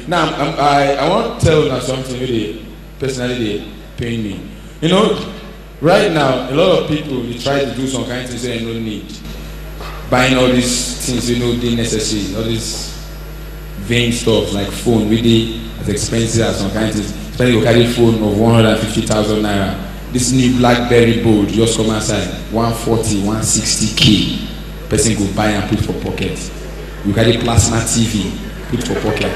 Now, I want to tell you something really personally they pain me. You know, right now, a lot of people they try to do some kind of things they don't need. Buying all these things you know they necessary, all these vain stuff like phone, really as expensive as some kind of things. Especially you carry phone of 150,000 naira. This new BlackBerry Bold just come outside 140, 160k. Person go buy and put for pocket. You carry plasma TV, put for pocket.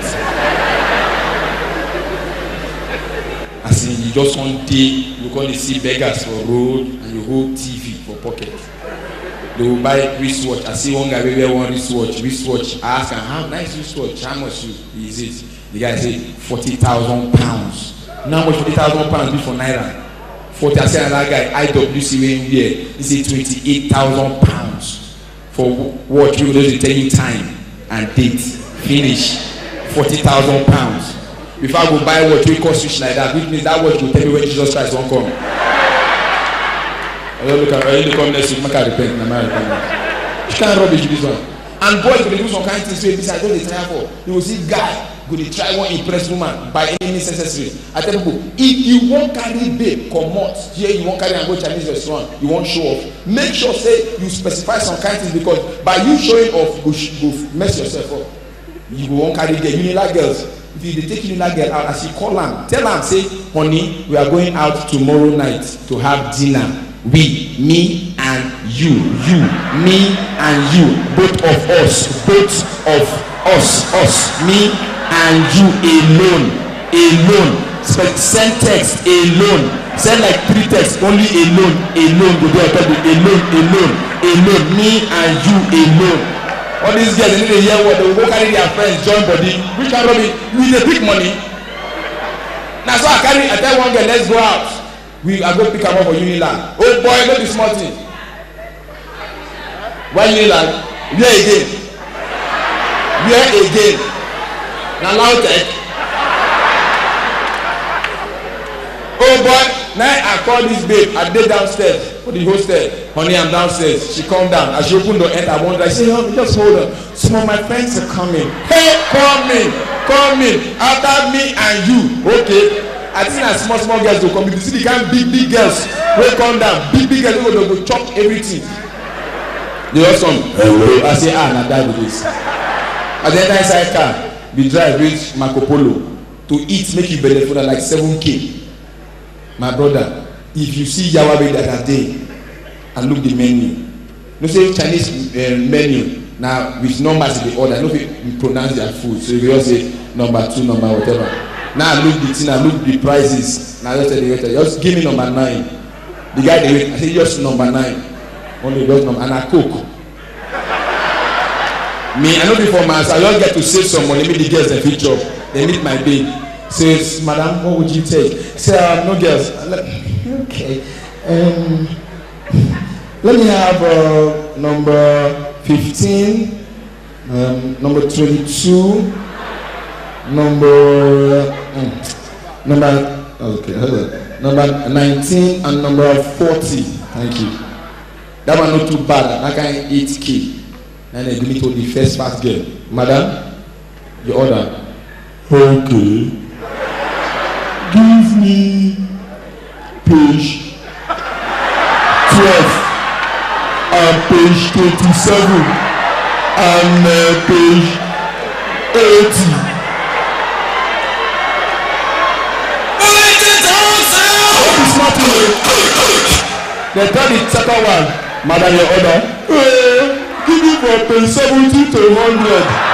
As in you just one day you go to see beggars for road and you hold TV for pocket. They will buy wristwatch. I see one guy wear one wristwatch. I ask him, how nice wristwatch? How much is it? The guy say 40,000 pounds. Now much 40,000 pounds be for naira. 40. I say another guy IWC wearing here. He say 28,000 pounds for watch. We will tell you time and date. Finish 40,000 pounds. If I go buy watch, we cost switch like that. Which means that watch will tell me when Jesus Christ won't come. I don't look at you come next week, make I repent in America. You can't rubbish this one. And boys will do some kind of things where I don't try for. You will see guy go to try one impress woman by any means necessary. I tell people, if you won't carry babe, come out here, you won't carry and go Chinese restaurant, you won't show off. Make sure say you specify some kind of things because by you showing off, you go mess yourself up. You won't carry the Unilag girls. If you take Unilag girl out, as you call them, tell them, say, honey, we are going out tomorrow night to have dinner. We, me and you, me and you, both of us, me and you alone. Send text alone. Send like 3 texts, only alone. Go there, alone. Me and you alone. All these girls, they need to hear what they will go carry their friends, join body. Which can Robbie? We need big money. Now so I tell one girl, let's go out. I go pick her up for Unilag. Oh boy, look this small thing. Why Unilag? Where again? Now loud tech. Oh boy, now I call this babe. I did downstairs for the hostel. Honey, I'm downstairs. She come down. As she open the end, I wonder. I say, oh, just hold on. Some of my friends are coming. Hey, come in. After me and you. Okay. I think that small girls will come. You see the kind of big girls will come down. Big girls will go chop everything. The awesome. I say, now die with this. At the end inside car, we drive reach Marco Polo to eat, make you benefit like 7K. My brother, if you see Yawabe that day and look the menu, no say Chinese menu now with numbers in the order. No we pronounce their food, so we all say number 2, number whatever. Now I look the thing, I look the prices. Now I just tell the waiter, just give me number 9. The guy they wait, I say just number 9. Only just number, and I cook. Me, I know before my house, I just get to save some money. Maybe the girls they fit job. They meet my babe. Says, madam, what would you take? Say, no girls. Okay. Let me have number 15, number 22, number 19, and number 40. Thank you. That one not too bad. I can 8K. And then give me to the first fast girl. Madam, your order. Okay. Give me page 12 and page 27 and page 80. They tell the second one, madam, your order. Give me from page 70 to 100.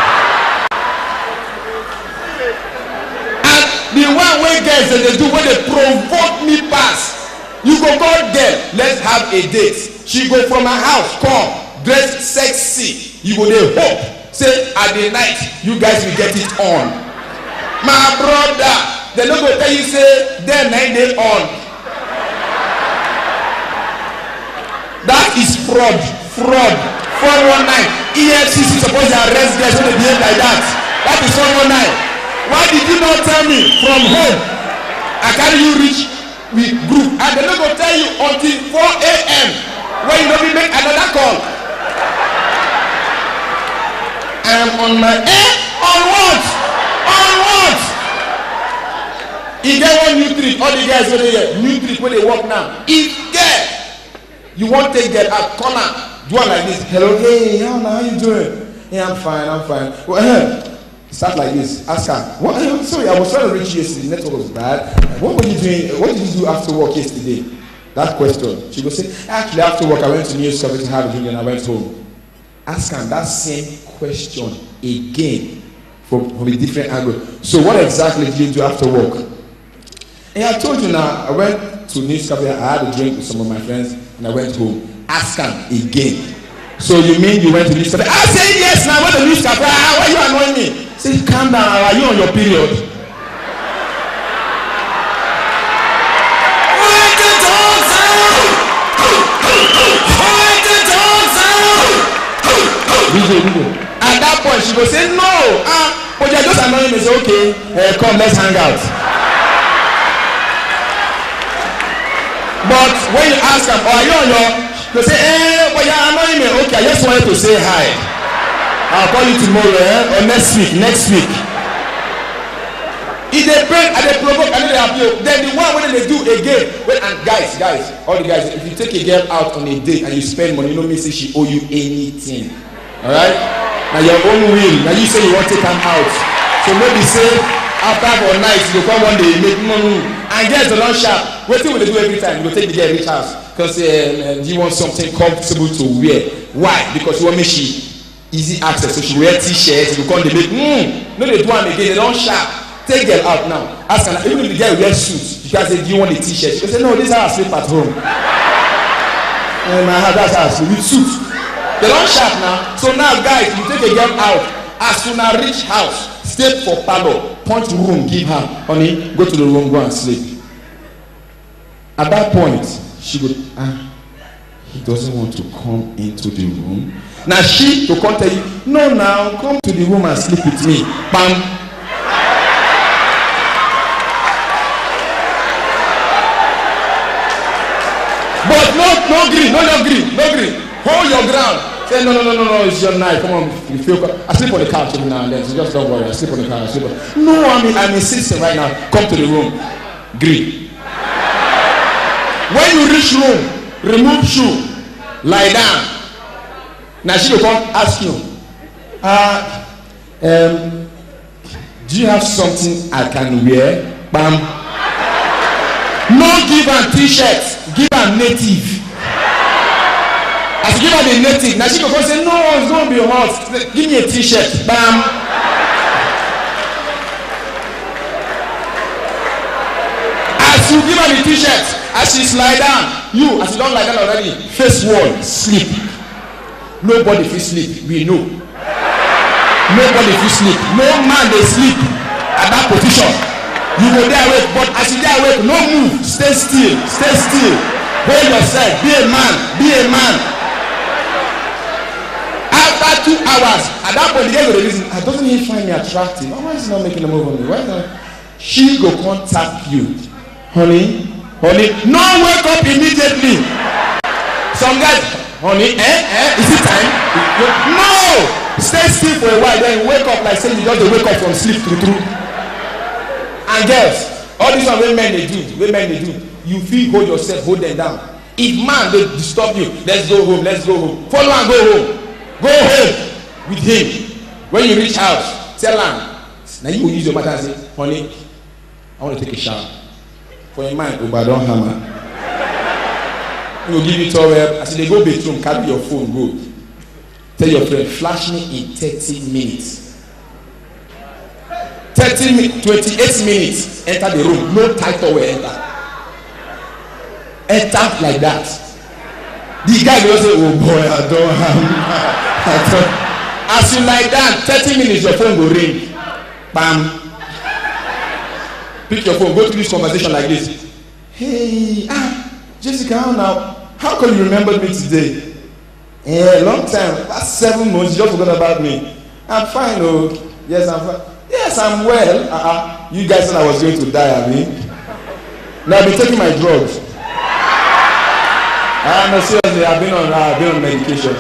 The one way girls they do when they provoke me pass. You go call them, let's have a date. She go from her house, come, dress sexy. You go there, hope. Say at the night, you guys will get it on. My brother, they don't go tell you say, then 9 days on. That is fraud. 419. EFCC supposed to arrest guys when they behave like that. That is 419. Why did you not tell me from home? I carry you reach with group and they're not going to tell you until 4 a.m. when you don't make another call. I am on my air On what? On what? If get one new trick, all the guys over there, new trick when they walk now. If get, you want to get a corner, do one like this. Hello, hey, how you doing? Hey, I'm fine, I'm fine. Well, start like this. Ask her. What? Sorry, I was trying to reach you yesterday. The network was bad. What were you doing? What did you do after work yesterday? That question. She go say, actually, after work, I went to News Service to have a drink and I went home. Ask her that same question again from a different angle. So, what exactly did you do after work? And I told you now, I went to News Cafe, I had a drink with some of my friends, and I went home. Ask her again. So you mean you went to News Cafe? I say yes, now I went to News Cafe. Why are you annoying me? Say, calm down, are you on your period? At that point, she will say, no, but you're just annoying me. Say, okay, come, let's hang out. But when you ask them, are you on your, they say, but you're annoying me. Okay, I just wanted to say hi. I'll call you tomorrow, or next week. If they break and they provoke and they appeal, then the one when they do again. Well, and guys, all the guys, if you take a girl out on a date and you spend money, you don't mean say she owe you anything. Alright? Now your own will. Now you say you want to take them out. So maybe say after 4 nights you come one day, make money. And girls are not sharp. What will they do every time? You go take the girl rich house. Because you want something comfortable to wear. Why? Because you want me she easy access. So she wear t-shirts, you come they make no they do them again, they don't sharp. Take girl out now. Ask her, even if the girl wears suits, you can say, do you want a t-shirt? She can say, no, this is how I sleep at home. And my house, that's how I sleep with suits. They don't sharp now. So now, guys, you take a girl out. As soon as reach house, stay for parlor, point to room, give her, honey, go to the room, go and sleep. At that point, she would, he doesn't want to come into the room. Now she to come tell you, no, now come to the room and sleep with me. Bam. But no green. Hold your ground. Say no, it's your night. Come on, you feel. I sleep on the couch every now and then. So just don't worry. I sleep on the couch. No, I'm insisting right now. Come to the room. Green. When you reach room, remove shoe. Lie down. Now she will come ask you. Do you have something I can wear? Bam. No give her t-shirts, give her native. As you give her the native, now she can say, no, it's going to be hot. Give me a t-shirt. Bam. As you give her the t-shirt, as she slide down, you, as you don't lie down already, face wall, sleep. Nobody will sleep, we know. Nobody will sleep. No man they sleep at that position. You go there awake, but as you there awake, no move, stay still. Hold yourself, be a man. After 2 hours, at that point, the girl will reason, doesn't he find me attractive? Why is he not making a move on me? Why not? She go contact you. Honey, no wake up immediately. Some guys, honey, is it time? No! Stay still for a while, then wake up like saying you just wake up from sleep through. And girls, all these are what men they do. You feel hold yourself, hold them down. If man they disturb you, let's go home. Follow and go home. Go home with him. When you reach house, tell him. Now you will use your matter and say, honey, I want to take a shower. For a man, don't hammer. He will give you towel. As they go bedroom, carry your phone, go. Tell your friend, flash me in 30 minutes. 28 minutes, enter the room. No title will enter. Enter like that. The guy will say, oh boy, I don't have. As you lie down, 30 minutes, your phone will ring. Bam. Pick your phone, go to this conversation like this. Hey, Jessica, how now? How come you remembered me today? Long time. Past 7 months, you just forgot about me. I'm fine, oh. Yes, I'm fine. Yes, I'm well. You guys said I was going to die, I mean. Now I've been taking my drugs. No, seriously, I've been on medication.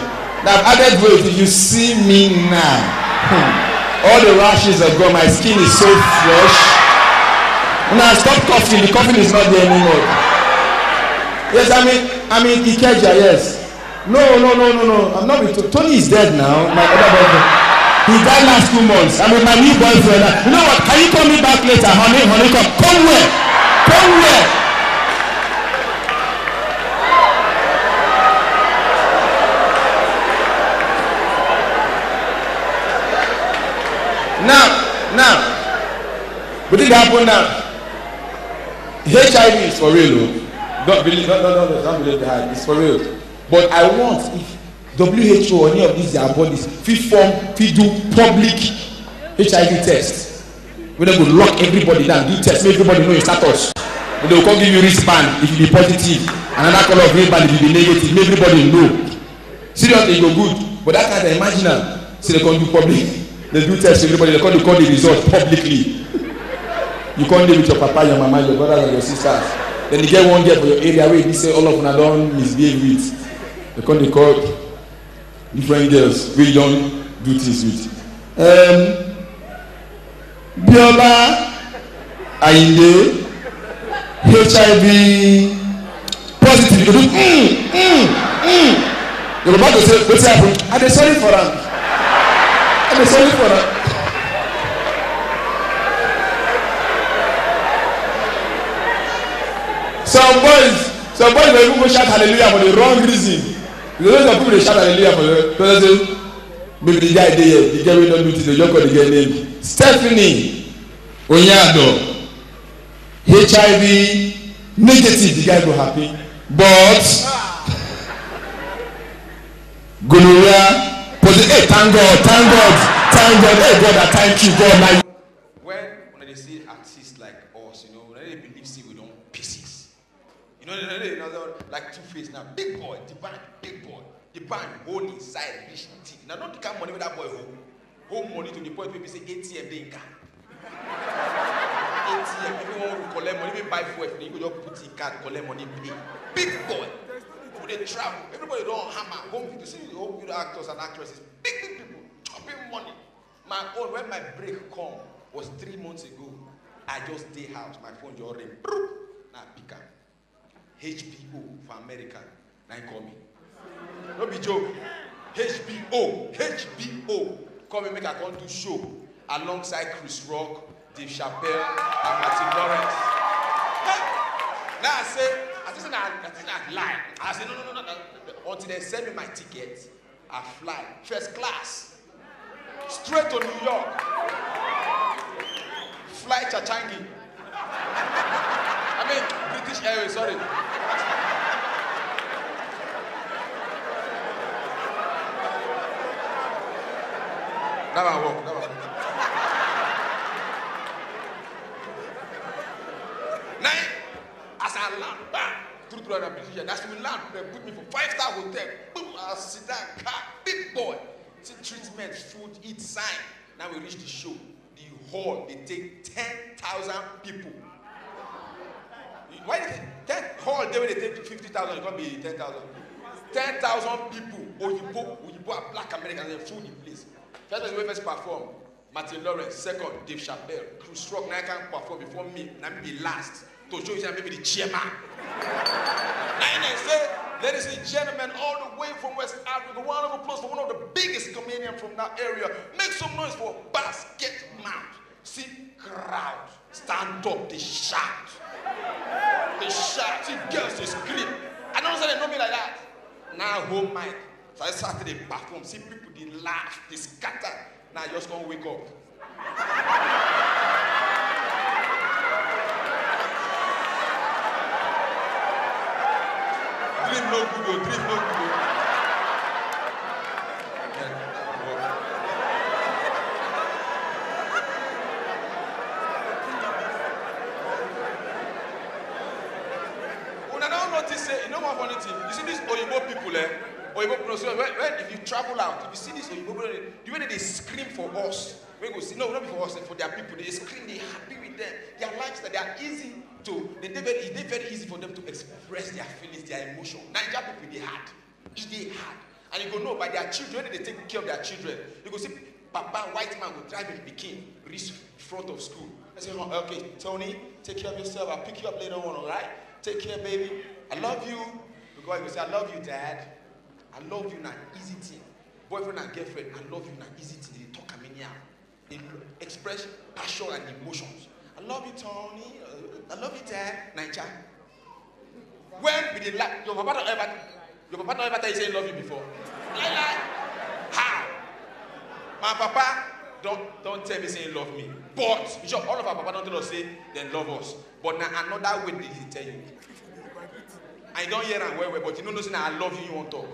Now I've added weight. You see me now. All the rashes are gone. My skin is so fresh. Now stop coughing. The coughing is not there anymore. Yes, I mean Ikeja, yes. No. I'm not with Tony is dead now. My other boyfriend. He died last 2 months. I'm with my new boyfriend. You know what? Can you call me back later? Honey, come where? Come where? Now, what did happen now? HIV is for real. Don't believe the hype. It's for real. But I want if WHO or any of these their bodies fit do public HIV test. When they will lock everybody down, do test, make everybody know your status. But they will come give you wristband if you be positive, another color of wristband if you be negative, make everybody know. Seriously, you go good. But that kind of imagine see they come do public. They do test everybody, they call the result publicly. You can't live with your papa, your mama, your brothers and your sisters. Then you get one girl for your area where you say all of them don't misbehave with. They call different girls where you don't do things with. Biola Ainde HIV positive. You do You're about to say, what's happening? Are they sorry for them? I'm sorry for that. Some boys they even go shout hallelujah for the wrong reason. Because those people they shout hallelujah for the maybe the guy there, the guy we don't do this, they just call the guy name. Stephanie Onyado, HIV negative, the guy go happy, but gonorrhea. Hey, thank God. Hey, God, thank you, God. Like when they see artists like us, when they believe we don't pieces. Like Two-Face now, big boy, the band, whole inside, rich teeth. Now, not the kind of money with that boy home money to the point where we say ATM they can. ATM, if you want to collect money, even buy fuel, you go just put in card, collect money, pay. Big boy. They travel. Everybody don't hammer. Home to see the home video actors and actresses. Big people chopping money. My own when my break come was 3 months ago. I just day house. My phone just ring. Now pick up. HBO for America. Now call me. No be joke. HBO. Come and make a come to show alongside Chris Rock, Dave Chappelle, and Martin Lawrence. Now I say. I lie. I said, no. Until they send me my ticket, I fly. First class. Straight to New York. Fly Chachangi. I mean, British Airways, sorry. Now I walk. As I land, through the British, that's when we land. They put me for 5-star hotel. Boom, I sit down, car, big boy. See treatment, food, eat, sign. Now we reach the show. The hall, they take 10,000 people. Why did they hall they will take 50,000? It can't be 10,000. 10,000 people. Oyibo are black Americans and food in place. First perform. Martin Lawrence. Second, Dave Chappelle. Chris Rock now can perform before me. Now be last. To show you that maybe the chairman. And they say, ladies and gentlemen, all the way from West Africa, one of applause for one of the biggest comedians from that area. Make some noise for Basket Mount. See, crowd, stand up, they shout. They shout, see girls, they scream. I don't say they know me like that. Now home mic. So I started to perform. See people, they laugh, they scatter. Now I just gonna wake up. Dream no good, dream no good. When I don't notice, you know what funny thing? You see these Oyibo people, Oyibo people, so when if you travel out, if you see these Oyibo people, the way they scream for us, we go see, no, not for us, for their people, they scream, they happy with them. Their lifestyle, they are easy to, it's very easy for them to express their feelings, their emotion. Nigerian people, they hard. They hard. And you go know by their children, when they take care of their children, you go see Papa, white man, will drive him Peking, reach front of school. I say, oh, okay, Tony, take care of yourself. I'll pick you up later on, all right? Take care, baby. I love you. Because he will say, I love you, Dad. I love you now, easy thing. Boyfriend and girlfriend, I love you now, easy thing. They talk now. They express passion and emotions. I love you, Tony. I love you, Dad. Naija. When we did like your papa don't ever tell you say love you before. How? My papa don't tell me saying love me. But sure, all of our papa don't tell us say they love us. But now another way they tell you. I don't hear and well, but you know say I love you, you won't talk.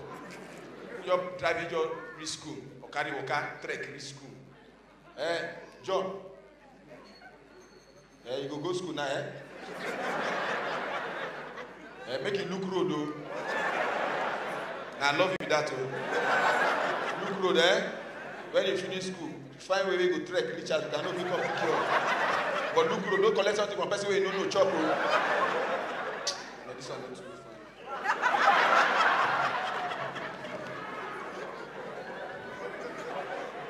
You're driving your risk school or carry your car trek risk school. John. You go school now, make you look road though. I love you with that too. Look road, when you finish school, find where we go trek, reach out, you cannot pick up the cure. But look road, don't collect something from person where you know no chop. No, this one not too fine.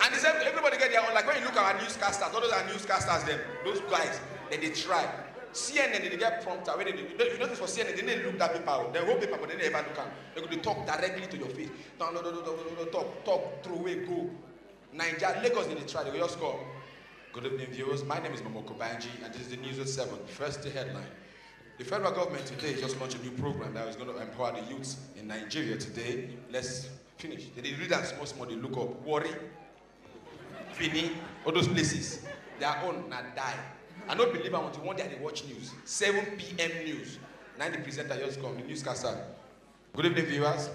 And the same, everybody get their own, like when you look at our newscasters, all those are newscasters, them, those guys, then they try. CNN, they get prompter. When you notice for CNN, they didn't look that paper. They whole paper, but they never look at. They're going to talk directly to your face. No, talk, throw away, go. Nigeria, Lagos, they try. They will just call. Good evening, viewers. My name is Momoko Banji, and this is the news at 7. First, the headline. The federal government today just launched a new program that is going to empower the youths in Nigeria today. Let's finish. They read that small, they look up. Warri, Fini, all those places. Their own, not die. I don't believe I want to one day they watch news. 7 p.m. news. Now the presenter just come, the newscaster. Good evening, viewers.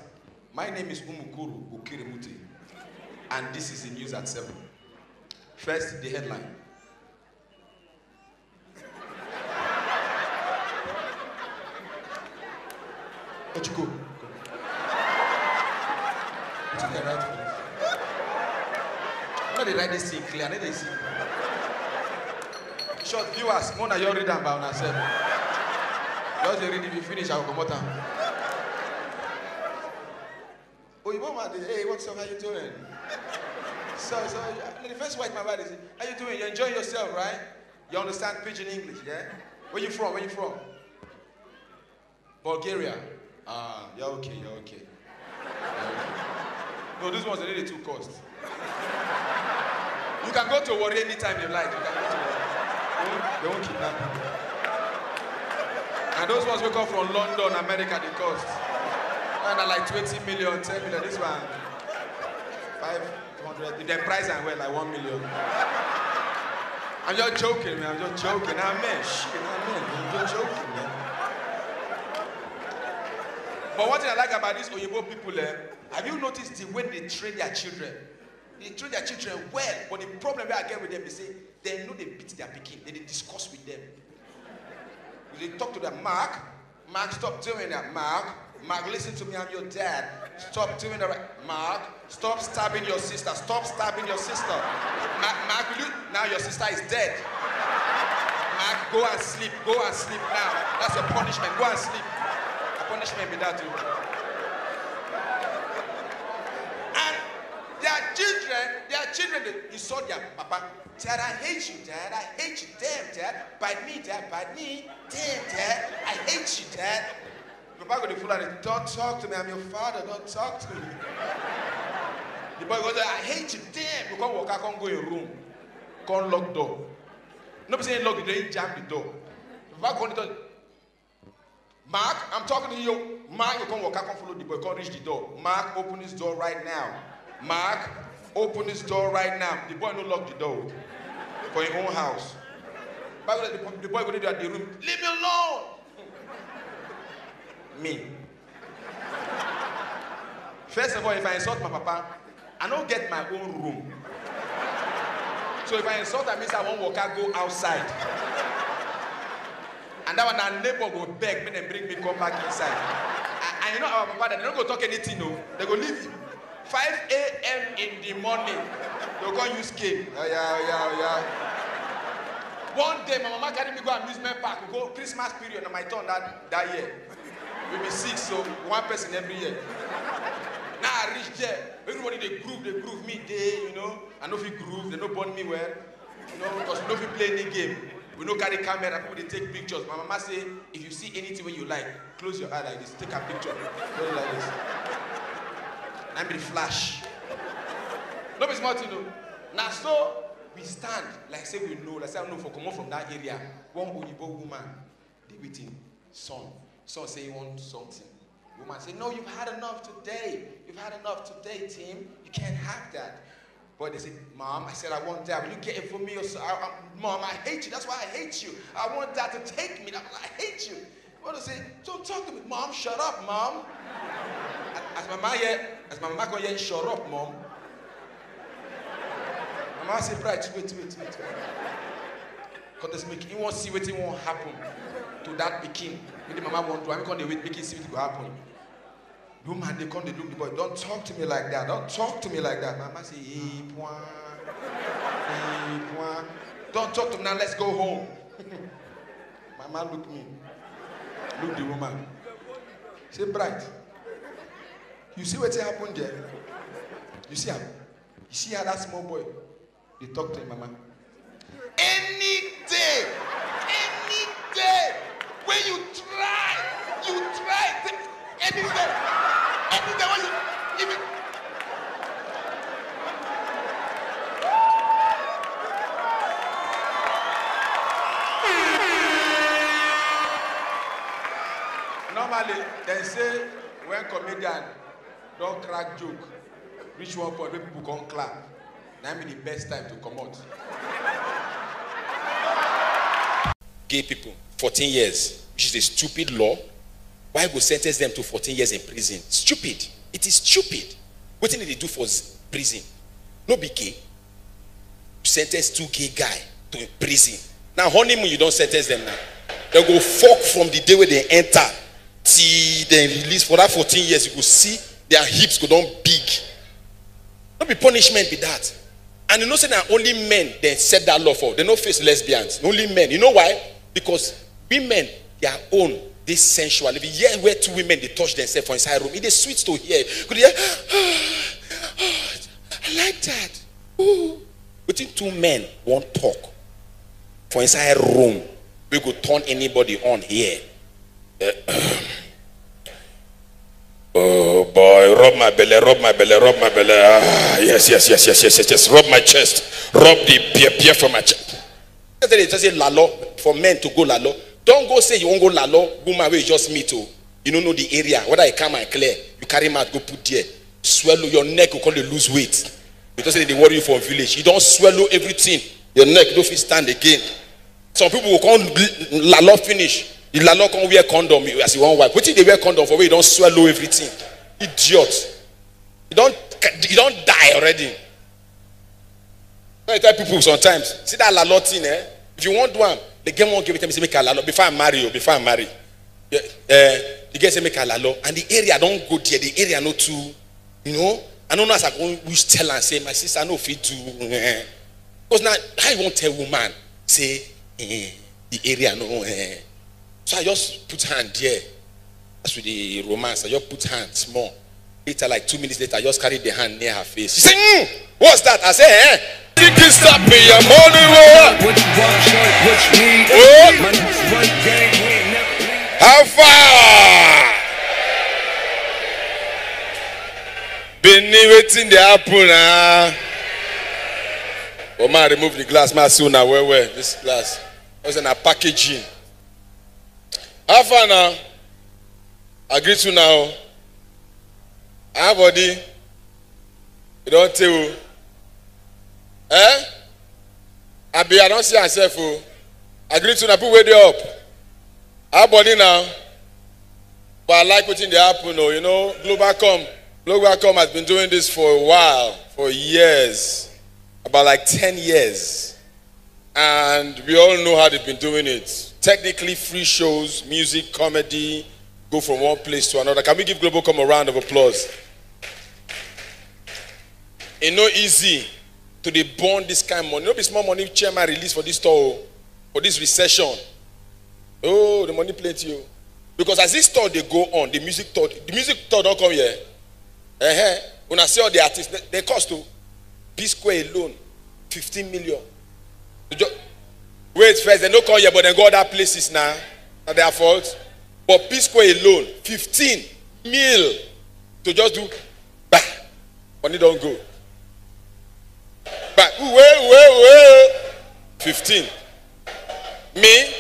My name is Umukuru Ukirimuti, and this is the news at 7. First, the headline. What you go? What you write for this? How they write this thing clear? I know they see. Short viewers, more than you read them about yourself. Just read if you finish, I will come out. Oh, you mama, hey, what's up? How you doing? So the first white man is, how you doing? You enjoying yourself, right? You understand pidgin English, yeah? Where you from? Where you from? Bulgaria. You're okay. You're okay. No, these ones are really too cost. You can go to Warri anytime you like. You can go to Warri. They won't kidnap you. And those ones who come from London, America, they cost. And are like 20 million, 10 million. This one, 500. If they price and well, like 1 million. I'm just joking, man. I'm just joking. Amen. Shit, amen. I'm just joking, man. But one thing I like about these Oyibo people, have you noticed the way they train their children? They train their children well, but the problem that I get with them is they know they beat their pikin. They discuss with them. They talk to them, Mark, stop doing that. Mark, listen to me, I'm your dad. Stop doing that. Mark, stop stabbing your sister. Stop stabbing your sister. Mark, now your sister is dead. Mark, go and sleep. Go and sleep now. That's your punishment. Go and sleep. A punishment be that too. Their children, you saw their papa. Dad, I hate you, Dad. I hate you. Damn, Dad. Bite me, Dad. Bite me. Damn, Dad. I hate you, Dad. Papa go to full and don't talk to me. I'm your father. Don't talk to me. The boy goes, I hate you. Damn. You can't walk. I can't go in your room. Can't lock door. Nobody saying lock the door. You jam the door. Papa go to the door. Mark, I'm talking to you. Mark, you can't walk. I can't follow the boy. You can't reach the door. Mark, open his door right now. Mark, open this door right now. The boy no lock the door for his own house. The boy go to the room. Leave me alone. Me. First of all, if I insult my papa, I don't get my own room. So if I insult, that means I won't walk out, go outside. And that one, our neighbor go beg me and bring me come back inside. And you know our papa, they don't go talk anything, no. They go leave him. 5 a.m. in the morning, they'll go use cane. Yeah. One day, my mama carried me go amusement park. We go Christmas period on my turn that year. We be 6, so 1 person every year. Now I reach reach there, everybody they groove me day, you know. I know if you groove, they don't burn me well. You know, because we know if you play any game. We don't carry camera, people they take pictures. My mama say, if you see anything when you like, close your eye like this, take a picture. Don't like this. I'm the flash. No be smart, you know. Now so we stand, like say we know, like say I know for come on from that area. One Oyibo woman, they with him, son. Son say he wants something. Woman say, no, you've had enough today. You've had enough today, Tim. You can't have that. But they said, Mom, I said I want that. Will you get it for me? Mom, I hate you. That's why I hate you. I want that to take me. I hate you. What they say? Don't talk to me. Mom, shut up, Mom. As my mama can yet, shut up, Mom. My mama say, Bright, wait. Because he won't see what won't happen to that pikin. Maybe mama won't do. I'm going to wait, make it see what will happen. The woman, they come, they look the boy. Don't talk to me like that. Don't talk to me like that. Mama say, hey, point. Don't talk to me now. Let's go home. Mama look me. Look the woman. Say, Bright. You see what happened there? You see how? You see how that small boy, they talk to him, Mama. Any day, when you try, any day when you even. Normally, they say when comedian don't crack joke, reach one point where people come clap. Now be the best time to come out. Gay people, 14 years, which is a stupid law. Why go sentence them to 14 years in prison? Stupid. It is stupid. What did they do for prison? No be gay. You sentence 2 gay guy to prison. Now honeymoon, you don't sentence them now. They go fuck from the day where they enter till they release. For that 14 years, you go see their hips go down big. No be punishment be that. And you know say that only men they set that law for. They don't face lesbians. Only men. You know why? Because women, their own, this sensual. If you hear where 2 women they touch themselves for inside room, it is sweet to hear. Could you hear? I like that. Ooh. Between 2 men, one talk for inside room, we could turn anybody on here. Oh boy, rub my belly. Ah, yes. Rub my chest. Rub the pear from my chest. They just say lalo for men to go lalo. Don't go say you won't go lalo. Woman will just meet you. You don't know the area. Whether I come and clear, you carry mouth, go put there. Swallow your neck, you call it lose weight. Because they worry you for village. You don't swallow everything. Your neck don't fit stand again. Some people will come lalo finish. The lalo can't wear condom as you want wife. What if they wear condom for where you don't swallow everything? Idiot. You don't die already. I tell people sometimes, see that lalo thing, eh? If you want one, the game won't give it to me, say make a lalo before I marry you, the girl say make a lalo, and the area don't go there, the area not too, you know. I don't know as I go wish tell and say, my sister no fit to, because now how you won't tell woman say the area no. So I just put hand there. That's with the romance. I just put hand small. Later, like 2 minutes later, I just carried the hand near her face. She said, what's that? I said, You can stop me, I'm on the road. How far? Been waiting the apple. Oh man, remove the glass. Man, soon now. Where? This glass. Was in a packaging. How far now? Agree to now. How body? You don't tell you. Eh? I don't see myself. Agree to now. Put way up. How body now? But I like putting the apple. No, you know, Globalcom has been doing this for a while, for years, about like 10 years. And we all know how they've been doing it. Technically, free shows, music, comedy, go from one place to another. Can we give Globalcom a round of applause? It's not easy to they burn this kind of money. No be small money chairman release for this store, for this recession. Oh, the money plenty. Because as this store they go on, the music tour don't come here. When I see all the artists, they cost to P Square alone 15 million. Wait first, they don't come here, but they go other places now. Not their fault. But P Square alone, 15 mil to just do. Bah, money don't go. But wait, 15. Me?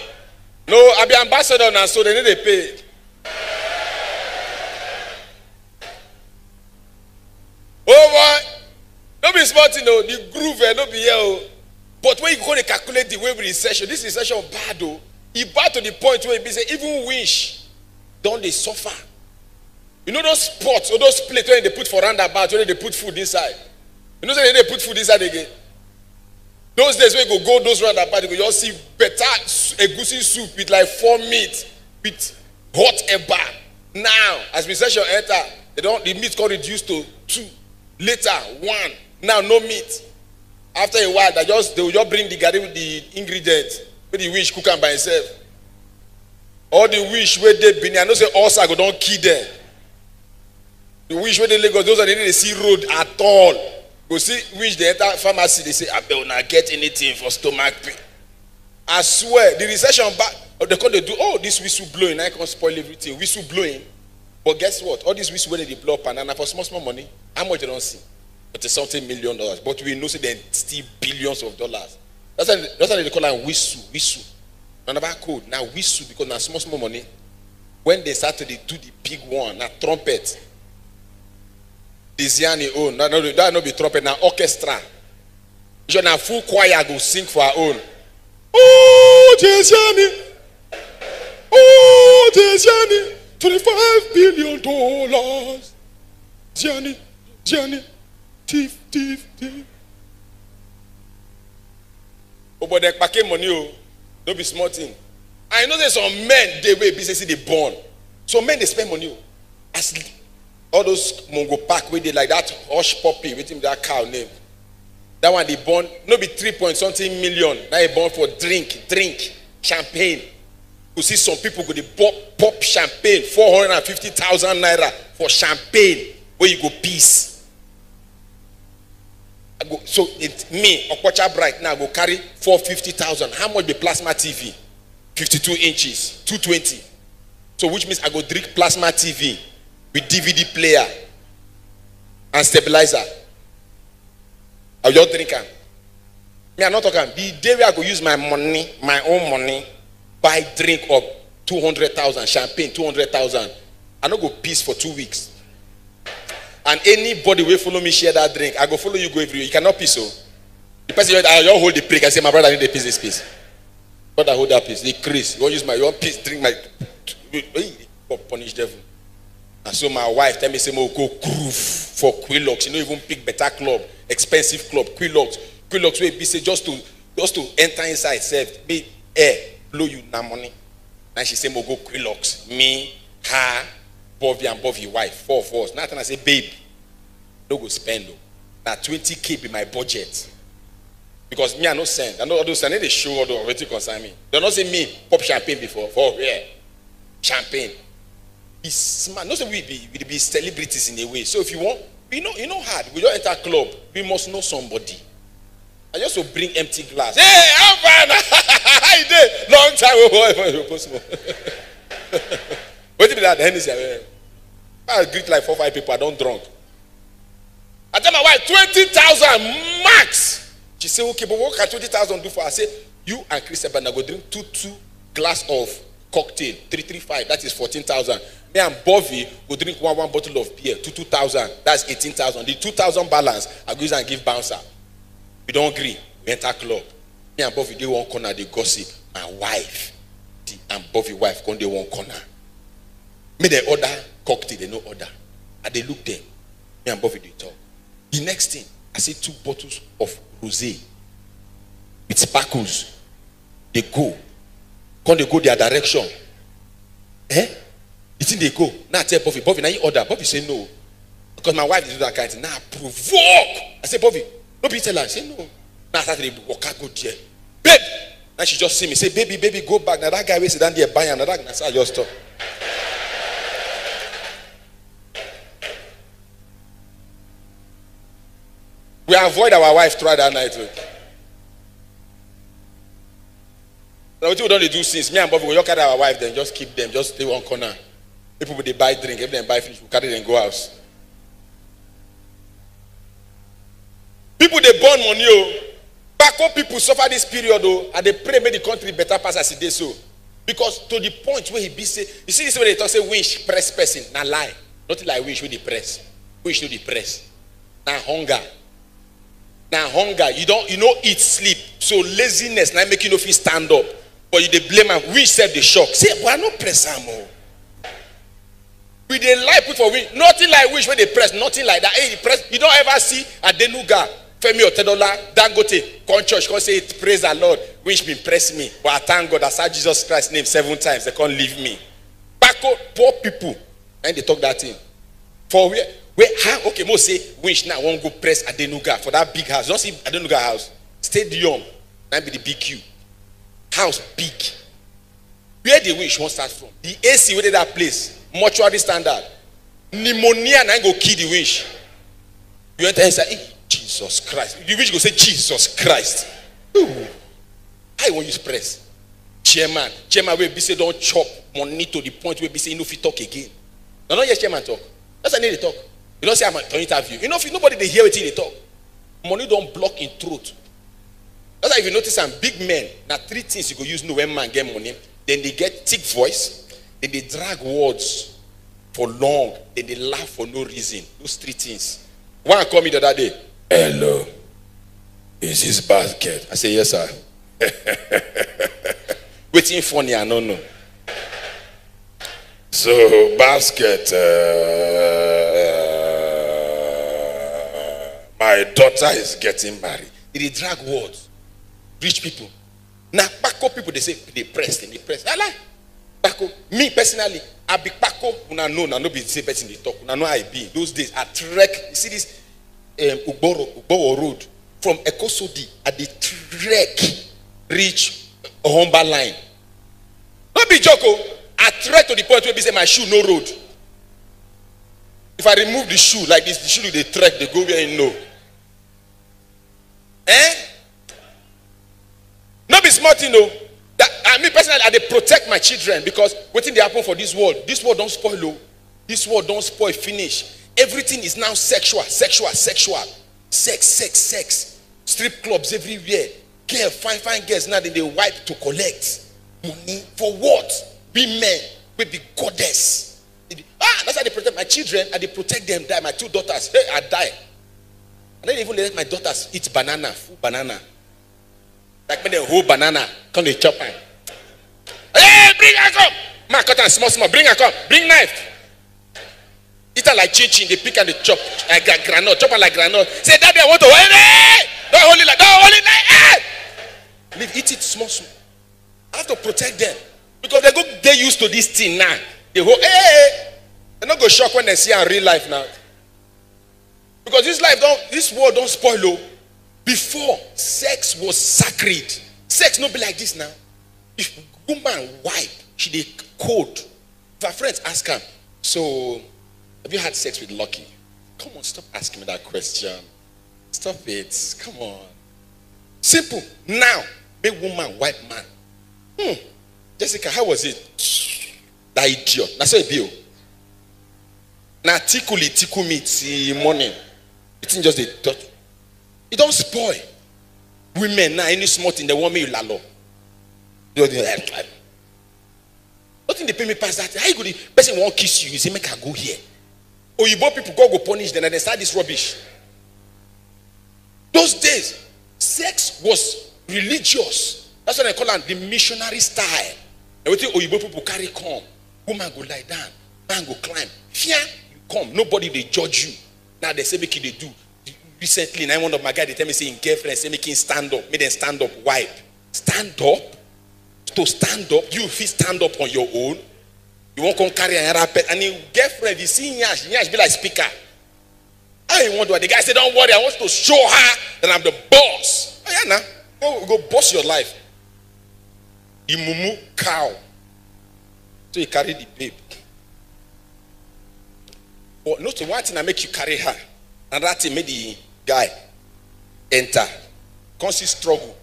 No, I be ambassador now, so they need to pay. Oh boy, don't be smart, you know. The groove don't be here. But when you go to calculate the way we recession, this recession bad though. It bad to the point where it be say even wish don't they suffer. You know those spots or those plates where they put for roundabout, where they put food inside. You know say they put food inside again. Those days when you go those roundabout, you just see better egusi soup with like 4 meat with hot eba. Now, as recession enter, the meat got reduced to 2. Later, 1. Now no meat. After a while, they will just bring the garri with the ingredients. Where the wish cook am by itself. All the wish where they been, I know say ulcer go don't kill them. The wish where they Lagos, those are they didn't see road at all. Go see wish they enter pharmacy, they say I will not get anything for stomach pain. I swear, the recession back, they come they do, oh, this whistle blowing, I can spoil everything. Whistle blowing. But guess what? All these whistle when they blow up and for small money, how much they don't see? But it's something $1 million. But we know say they still billions of dollars. That's why they call it whistle. Another code. Now whistle because now small money. When they start to do the big one, now trumpet. The Ziani own. That not be trumpet, now orchestra. So now full choir go sing for our own. Oh, Ziani. Oh, Ziani. $25 billion. Ziani. Thief. Oh, but they pack money, don't be smart thing. I know there's some men they way business they born. Some men they spend money. As all those Mongo Park where they like that hush puppy with him that cow name. That one they born, no be 3-point-something million. Now they born for drink, champagne. You see some people go they pop champagne, 450,000 naira for champagne where you go peace. So it's me, Okwacha Bright now go carry 450,000. How much be plasma TV? 52 inches, 220. So which means I go drink plasma TV with DVD player and stabilizer. I'll just drink them. Me, I'm not talking. The day where I go use my money, my own money, buy drink of 200,000, champagne 200,000. I don't go peace for 2 weeks. And anybody will follow me share that drink, I go follow you go everywhere. You cannot piss so. The person I hold the prick. I say my brother need the piece this piece. Brother hold that piece. They Chris, you want use my own piece, drink my punish devil. And so my wife tell me say go groove for Quillox. You know even pick better club, expensive club, Quillox. Quillox will be say just to enter inside self, be air, blow you na money. And she say go Quillox. Me, her, Bobby and Bobby wife, 4 of us. Now I say, babe, don't go spend though. Now 20K be my budget. Because me I no send. I know all those I need to show all the already concern me. They don't say me pop champagne before. For yeah. Champagne. It's smart. Not say we be celebrities in a way. So if you want, you know hard. We don't enter club. We must know somebody. I just will bring empty glass. Hey, I'm fine. I did long time. What did that? I greet like 4-5 people. I don't drunk. I tell my wife 20,000 max. She say okay, but what can 20,000 do for her? I say you and Chris Ebana go drink two glass of cocktail 335. That is 14,000. Me and Bobby go drink one bottle of beer 2,000. That's 18,000. The 2,000 balance I go use and give bouncer. We don't agree. We enter club. Me and Bobby they one corner they gossip. My wife and Bobby wife come they one corner. Me they order cocktail, they no order. And they look them. Me and Bobby they talk. The next thing, I see 2 bottles of rosé with sparkles. They go. Come they go their direction. The thing they go. Now I tell Bobby, now you order. Bobby say no. Because my wife did do that kind of thing. Now I provoke. I say, Bobby, no be tell her. I say no. Now I start to walk out go there. Babe. Now she just see me. Say, baby, go back. Now that guy will sit down there buy him. Now that I just stop. We avoid our wife throughout that night. Now, what we don't do since me and Bobby, we look at our wife, then just keep them, just stay one corner. People they buy drink, if they buy fish, we carry them go house. People they burn money. Oh. Back up people suffer this period though, and they pray make the country better pass as it is so. Because to the point where he be say, you see this way they talk say winch press person, na lie. Nothing like winch with the press. Winch with the press. Now hunger. Now hunger. You don't eat sleep. So laziness now make you no fit stand up. But you they blame am. Winch self the shock. Say, why not press am more? We they lie put for winch. Nothing like winch when they press. Nothing like that. Hey, press. You don't ever see Adenuga, Femi Otedola, Dangote, come church, come say it, praise the Lord, which been press me. But I thank God I saw Jesus Christ's name 7 times. They can't leave me. Backo, poor people. And they talk that thing. For where how okay, most say winch now won't go press Adenuga for that big house. Don't see Adenuga house. Stadium. That be the big queue. House big. Where the winch won't start from? The AC where that place. Mortuary standard. Pneumonia now go kill the winch. You enter and say, hey, Jesus Christ. The winch go say Jesus Christ. Ooh. I won't use press. Chairman will be say don't chop money to the point where be say no fit talk again. No, not yes, chairman talk. That's why they talk. You don't say I'm an interview. You know, if nobody they hear it they talk. Money don't block in throat. That's why if you notice some big men, now 3 things you go use no when man get money. Then they get thick voice, then they drag words for long, then they laugh for no reason. Those 3 things. One called me the other day. Hello. Is this basket? I say, yes, sir. Waiting funny, I don't know. So basket, my daughter is getting married. They drag words. Rich people. Now, Paco people, they say, they press. I like Paco. Me personally, I be Paco. Una know, no be the same person they talk. Una know I be. Those days, I trek. You see this Ugbo road from Ekosodi. At the trek, reach Ohomba line. Don't be joko. I trek to the point where they say my shoe no road. If I remove the shoe like this, the shoe they trek, they go where you know. Not be smart, you know. That I mean personally, I they protect my children because what thing they happen for this world. This world don't spoil low. This world don't spoil finish. Everything is now sexual. Sex. Strip clubs everywhere. Girl, fine girls now they wipe to collect money for what? Women will be goddess. That's how they protect my children. And they protect them. Die. My 2 daughters. Hey, I die. I don't even let my daughters eat banana, full banana. Like when they whole banana, come they chop it. Hey, bring her come. Ma cut and small, bring her come. Bring knife. Eat her like chin, they pick and they chop. Like granite, chop her like granite. Say, Daddy, I want to hold it. Don't hold it like, hey. Leave, eat it small. I have to protect them. Because they used to this thing now. They hold, hey. They're not going to shock when they see her in real life now. Because this world don't spoil low. Before, sex was sacred. Sex not be like this now. If woman wipe, she dey cold. If her friends ask her, so have you had sex with Lucky? Come on, stop asking me that question. Stop it. Come on. Simple. Now, make woman wipe man. Jessica, how was it? That idiot. That's what it be. Now tickle me till morning. It's just a touch. It don't spoil. Women now, any small thing, they want me to lalo. Nothing they pay me past that. How you go? The person won't kiss you. You say, make her go here. Or you both people go punish them and they start this rubbish. Those days, sex was religious. That's what they call it, the missionary style. Everything Oyibo people carry come. Woman go lie down. Man go climb. Fear, you come. Nobody they judge you. Now they say make it they do. Recently, now one of my guys they tell me saying girlfriend say make him stand up. Make them stand up. Wipe. Stand up. To stand up, you feel stand up on your own. You won't come carry another pet. And your girlfriend, you see Nyash be like speaker. I wonder why the guy said, don't worry, I want to show her that I'm the boss. Oh yeah, now go boss your life. Imumu cow. So you carry the babe. But notice one thing that make you carry her. And that thing made the guy. enter. Constant struggle.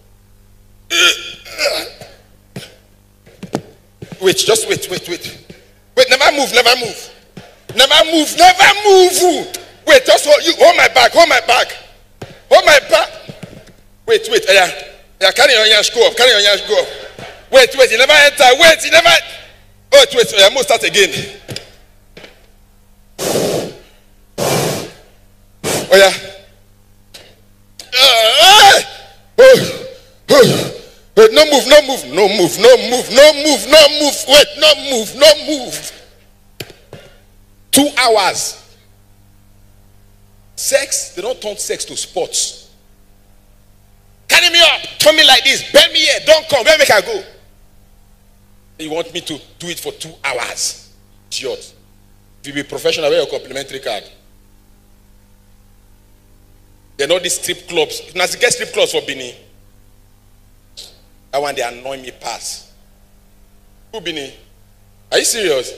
Wait, just wait. Wait, never move. Wait, just hold my back. Hold my back. Wait. Yeah, carry your hands, go up. Wait, you never enter. Wait, you never. Wait, I must start again. Oh yeah. Wait, no move. Wait, no move. 2 hours. Sex, they don't turn sex to sports. Carry me up, turn me like this, bend me here, don't come, where make I go? You want me to do it for 2 hours? Idiot. If you be professional, wear your complimentary card. They're not these strip clubs. You must get strip clubs for Bini. That one they annoy me pass. Who Bini? Are you serious?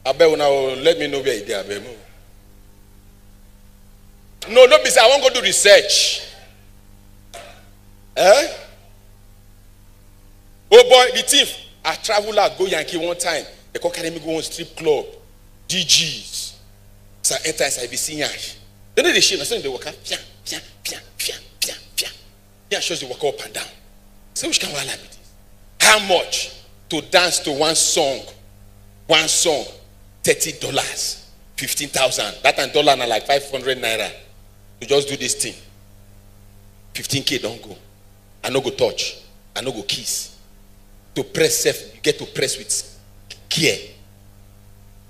I bet now let me know where they are. No, don't be say I won't go do research. Oh boy, the thief. I travel out, go Yankee one time. They call carry me go on strip club. DGs. So I enter inside the scene. They know the shit. I say they walk up. Yeah, shows they walk up and down. So which can we like this? How much to dance to one song? $30, 15,000. That and dollar now like 500 naira. To just do this thing. 15K don't go. I no go touch. I no go kiss. To press self, you get to press with care.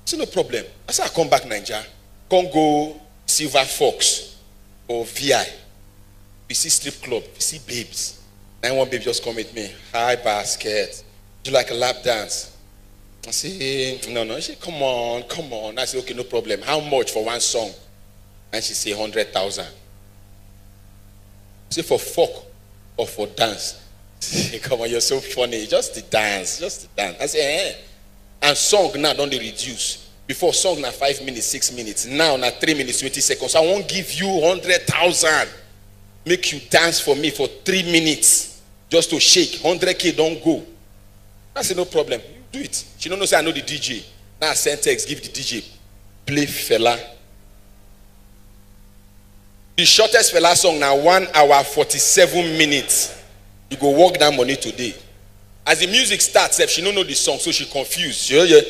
It's no problem. As I come back Nigeria, can't go Silver Fox or VI. You see strip club, you see babes. Now one babe just come with me. Hi basket. Do you like a lap dance? I say, no. She say, come on. I say, okay, no problem. How much for one song? And she say 100,000. Say for fuck or for dance. Come on, you're so funny. Just the dance. I say, And song now don't they reduce. Before song now 5 minutes, 6 minutes. Now 3 minutes, 20 seconds. I won't give you 100,000. Make you dance for me for 3 minutes. Just to shake. 100K don't go. I say no problem. You do it. She don't know say I know the DJ. Now I send text, give the DJ. Play Fela. The shortest Fela song now 1 hour 47 minutes. You go work that money today. As the music starts, if she don't know the song, so she confused. She hear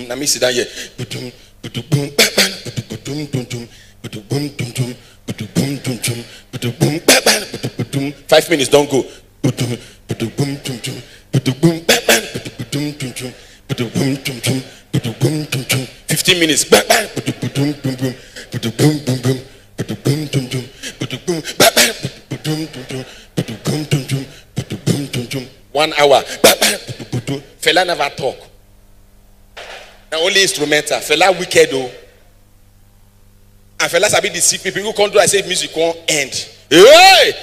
Let me sit down here. 5 minutes don't go. 15 minutes. 1 hour. Fela never talk. Now only instrumental. Fela wicked though. And Fela sabi the sick people who can't do I say music won't end. Hey!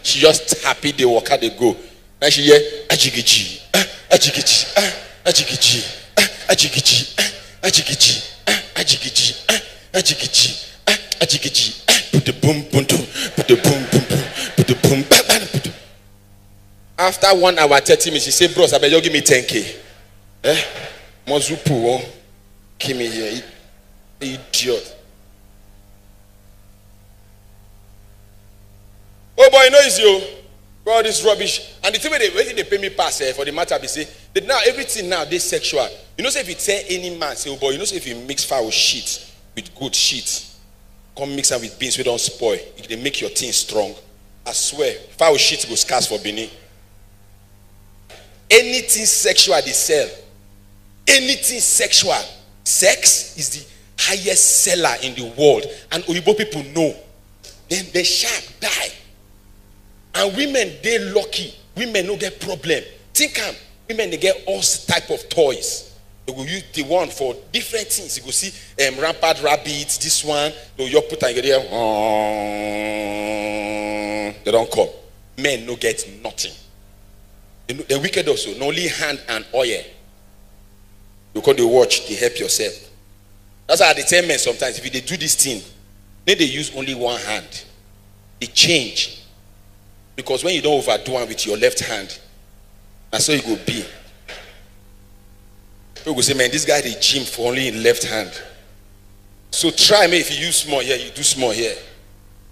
She just happy they walk out they go. Now she hear ajigiji, ajigiji, ajigiji, ajigiji, ajigiji, ajigiji, ajigiji, ajigiji. Put the boom boom put the boom boom put the boom. After 1 hour 30 minutes, she say, bros, I bet you give me 10K. Mozupu, give me here, idiot. Oh boy, you know it's you. All this rubbish. And the thing they pay me pass for the matter, they say that now everything now they sexual. You know, say if you tell any man, say, oh boy, you know, say if you mix foul shit with good shit, come mix them with beans, we don't spoil. They make your thing strong. I swear, foul shit go scarce for Benin. Anything sexual they sell. Anything sexual. Sex is the highest seller in the world. And Oyibo people know. Then the shark die. And women, they lucky. Women no get problem. Think women, they get all type of toys. They will use the one for different things. You go see rampant rabbits, this one. They will put and get there. They don't come. Men no get nothing. The wicked also, no only hand and oil. You call the watch, they help yourself. That's why I tell men sometimes, if they do this thing, then they use only one hand. They change. Because when you don't overdo one with your left hand, that's how it will be. People will say, man, this guy, they gym for only in left hand. So try me, if you use small here, you do small here.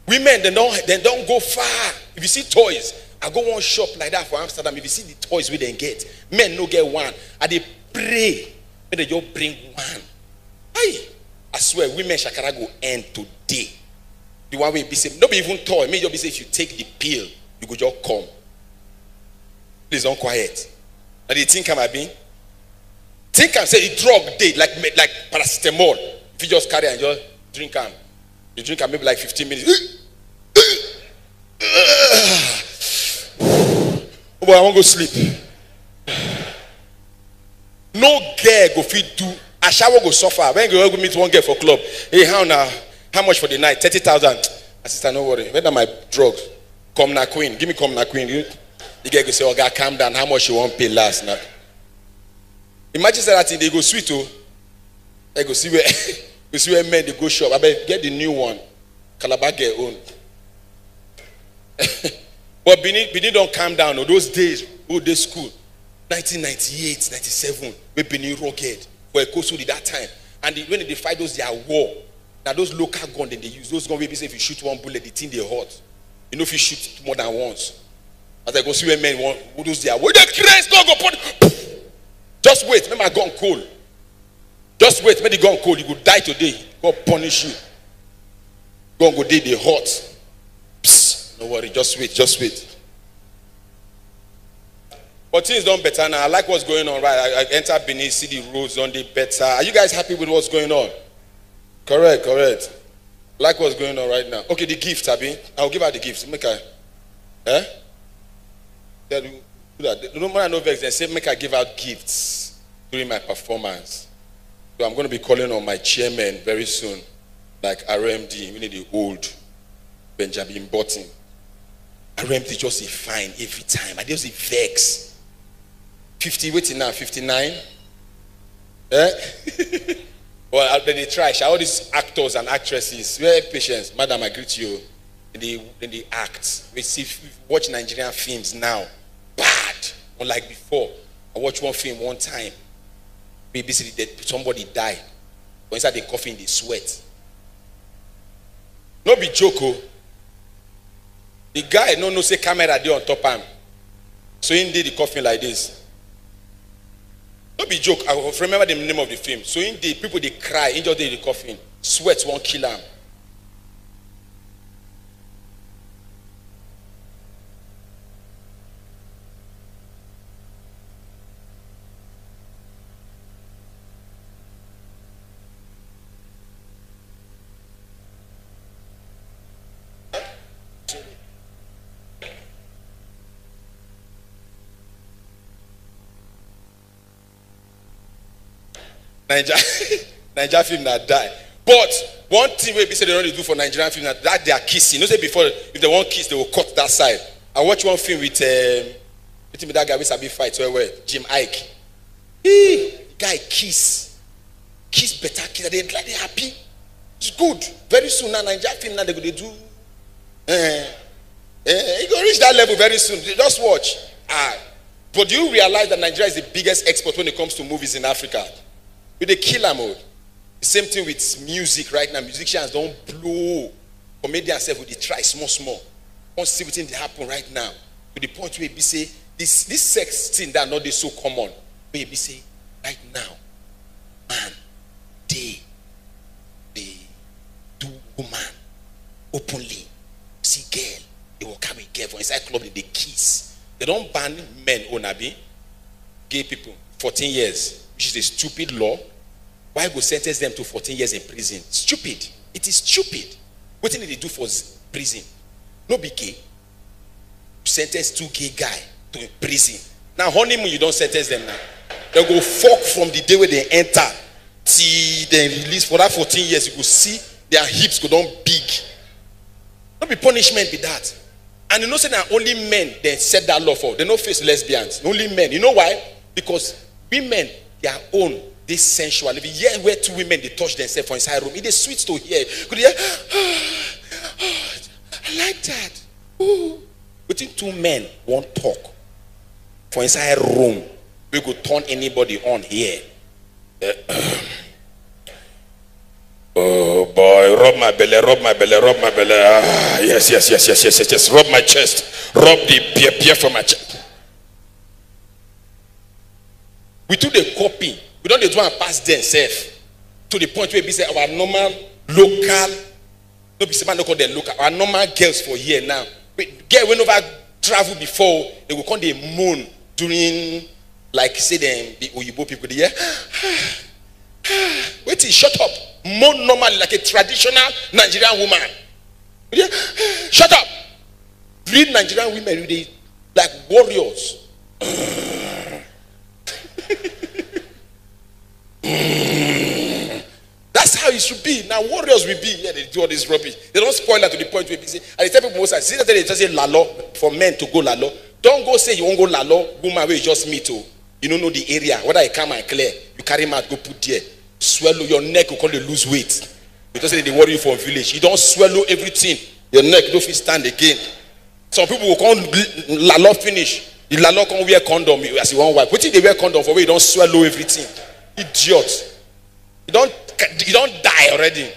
Women, they don't go far. If you see toys, I go one shop like that for Amsterdam. If you see the toys we then get, men no get one. And they pray, but they just bring one. Aye. I swear, women shakara go end today. The one way be say, don't be even toy. Maybe be say if you take the pill, you go just come. Please don't quiet. And they think I'm being. Think I'm say a drug date like paracetamol. If you just carry and just drink them, you drink them maybe like 15 minutes. Oh boy, I won't go sleep. No girl go fit do. A shower go suffer. When you go meet one girl for club, hey, how now? How much for the night? 30,000. Sister, no worry. Where are my drugs? Come na queen. Give me come na queen. The girl go say, oh God, calm down. How much you want pay last night? Imagine that thing, they go sweet oh. They go see where men they go shop. I bet get the new one. Calabar girl own. But Benin don't calm down. Oh, those days, they school. 1998, 97, we Benin rugged. For a coast that time. And when they fight those, they are war. Now those local guns that they use, those guns maybe say if you shoot one bullet, the thing they hot. You know if you shoot more than once. As I go see where men want those they are war. The Christ don't go put. Just wait, make my gun cold. Just wait, make the gun cold. You go die today. God punish you. Gun go day they hot. Psst, no worry, just wait, just wait. But things done better now. I like what's going on, right? I enter Benin, see the roads done better. Are you guys happy with what's going on? Correct. I like what's going on right now. Okay, the gift, Abi. I'll give her the gifts. Make her. No more no vex. They say make her give out gifts during my performance. So I'm going to be calling on my chairman very soon, like RMD. We need the old Benjamin Button. RMD just a fine every time. I just a vex. 50, waiting now, 59. Well, then they try. All these actors and actresses, very patient. Madam, I greet you. Then they act. We see, watch Nigerian films now. Bad. Unlike before. I watched one film one time. Maybe somebody died. But inside the coffin, they sweat. No be joke. The guy no say camera there on top him. So he did the coffin like this. Don't be joke. I remember the name of the film. So in the people they cry, in just the coffin, sweat won't kill them. Nigeria film that die. But one thing we say they don't do for Nigerian film that they are kissing. You know say before if they want kiss they will cut that side. I watch one film with that guy we sabi fight where Jim Ike. The guy kiss better kiss. They like they happy. It's good. Very soon now Nigerian film now they go they do. You go reach that level very soon. Just watch. But do you realize that Nigeria is the biggest export when it comes to movies in Africa? With the killer mode. The same thing with music right now. Musicians don't blow. Comedians say, they try small. Don't see what thing they happen right now. To the point where we say, this sex thing that not so common. Where we say, right now, man, they do woman openly. See girl, they will carry girl for inside club, they kiss. They don't ban men on Abi, gay people, 14 years. Which is a stupid law. Why go sentence them to 14 years in prison? Stupid. It is stupid. What did they do for prison? No be gay. Sentence 2 gay guy to prison. Now honeymoon you don't sentence them now. They go fuck from the day where they enter till they release. For that 14 years you go see their hips go down big. No be punishment be that. And you know say that only men they set that law for. They no face lesbians. Only men. You know why? Because women their own this sensual. If you hear where two women they touch themselves for inside room, it is sweet to hear. Could you hear? I like that. Ooh. Between two men, one talk for inside room, we could turn anybody on here. Oh boy, rub my belly, rub my belly, rub my belly. Ah, yes. Rub my chest, rub the pear from my chest. We took the copy. We don't do and pass themselves to the point where we say our normal local, no be say no call them local. Our normal girls for here now. Girl when over travel before, they will come the moon during like say them the Oyibo people there. Wait till shut up. More normally like a traditional Nigerian woman. Yeah? Shut up. Real Nigerian women, they like warriors. That's how it should be. Now warriors will be. Yeah, they do all this rubbish. They don't spoil that to the point where they say, and they tell people most see that they just say lalo for men to go lalo. Don't go say you won't go lalo, woman will just meet you. You don't know the area. Whether I come and clear, you carry mat, go put there. Swallow your neck, you call it lose weight. Because they worry you for a village. You don't swallow everything. Your neck don't fit stand again. Some people will come lalo finish. The lalo can't wear condom as you want wife. What if they wear condom for where you don't swallow everything? Idiot. You don't die already.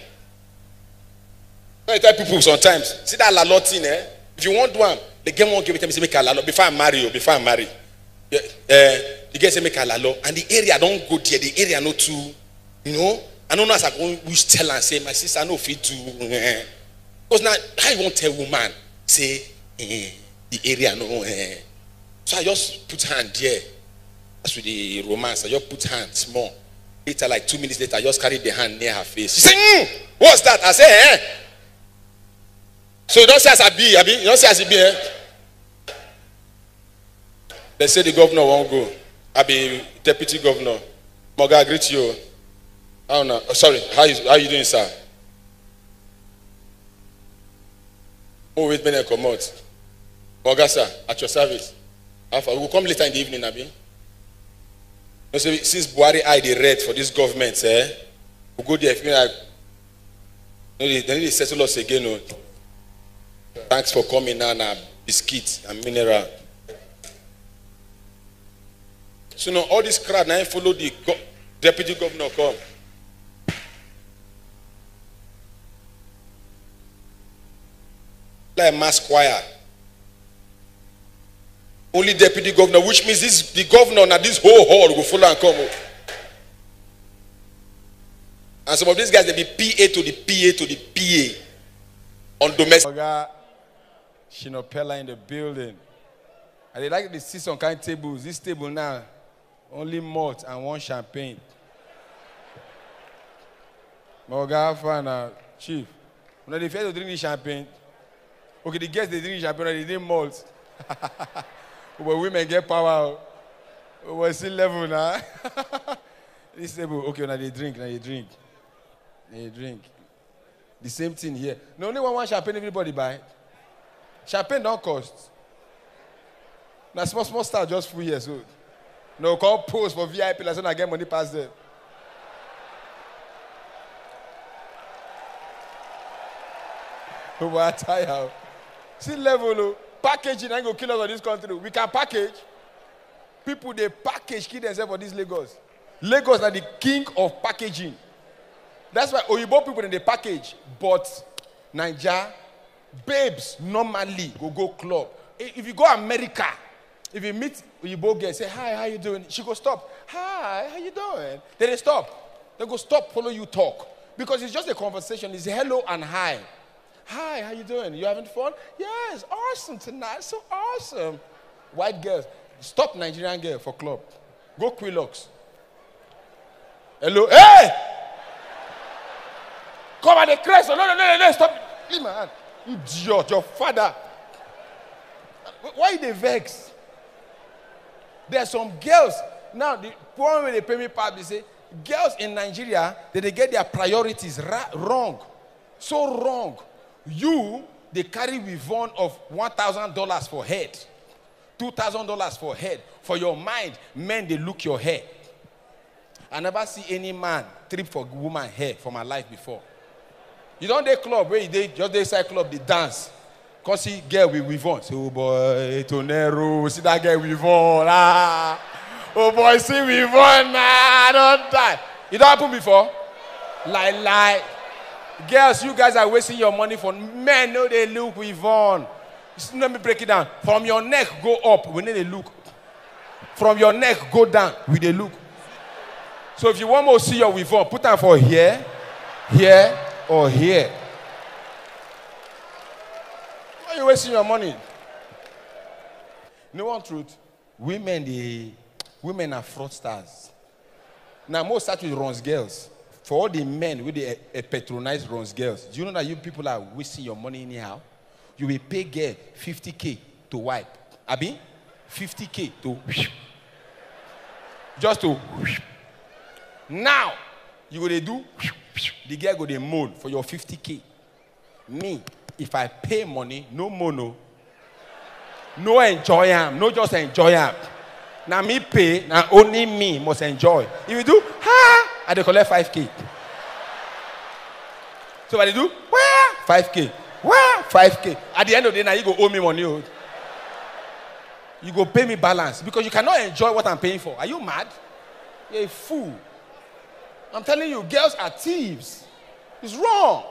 I tell people sometimes, see that lalo thing, eh? If you want one, the game won't give it to me, say make a lalo before I marry you, before I marry. The guy say make a lalo, and the area don't go there, the area not too, you know. I don't know as I go wish tell and say, my sister no fit do. Because now how you won't tell woman, say the area no. So I just put hand there. That's with the romance. I just put hand small. Later, like 2 minutes later, I just carried the hand near her face. She said, what's that? I said, So you don't say as I be, you don't say as I be, They say the governor won't go. I be deputy governor. Moga, I greet you. I don't know. Oh, sorry, how you doing, sir? Oh, wait, when I come out. Moga, sir, at your service. We will come later in the evening, Abi. So since Buhari eyed the red for this government, we'll go there. If you like, they need to settle us again. No. Thanks for coming now, biscuit and mineral. So now all this crowd now follow the deputy governor come. Like mass choir. Only deputy governor, which means this the governor now this whole hall will follow and come. And some of these guys they be PA to the PA to the PA on domestic. Shinopella in the building. And they like to see some kind of tables. This table now, only malt and one champagne. Moga fan chief. When they fail to drink the champagne. Okay, the guests they drink champagne, they drink malt. But women get power. We're still level now. This table, okay, now they drink. They drink. The same thing here. No, only one champagne everybody buy. Champagne don't cost. Now small star just 4 years old. No, call post for VIP, like I get money past them. We're tired. See level, packaging ain't gonna kill us in this country. We can package. People they package kill themselves for this Lagos. Lagos are the king of packaging. That's why Oyibo people in the package, but Nigeria babes normally go club. If you go America, if you meet Oyibo girl, say hi, how you doing? She go stop. Hi, how you doing? Then they stop. They go stop, follow you talk because it's just a conversation. It's hello and hi. Hi, how you doing? You having fun? Yes, awesome tonight. So awesome. White girls, stop Nigerian girl for club. Go Quilocks. Hello, hey! Come at the crest. No, stop. Leave my hand. Idiot, your father. Why they vex? There are some girls. Now, the one way they pay me part, they say, girls in Nigeria, they get their priorities wrong. So wrong. You, they carry with one of $1,000 for head. $2,000 for head. For your mind, men, they look your hair. I never see any man trip for woman hair for my life before. You don't dey club where you dey just dey inside club they dance. Cause see girl with on. Say, oh boy, Tonero, see that girl with on. Ah. Oh boy, see with on. Nah, don't die. It don't happen before? Lie. Girls, you guys are wasting your money for men. No, they look with on. Let me break it down. From your neck go up, we need a look. From your neck go down, with a look. So if you want to see your with on, put on for here, or here. Why are you wasting your money? No one truth. Women are fraudsters. Now most start with runs girls. For all the men with the patronize runs girls, do you know that you people are wasting your money anyhow? You will pay girl 50K to wipe. Abi? 50K to just to now you go to do the girl go to mold for your 50K. Me, if I pay money, no mono, no enjoy am, no just enjoy am. Now me pay, now only me must enjoy. If you do, I dey collect 5K. So what they do? 5K. 5K. At the end of the day, now you go owe me money. You go pay me balance because you cannot enjoy what I'm paying for. Are you mad? You're a fool. I'm telling you, girls are thieves. It's wrong.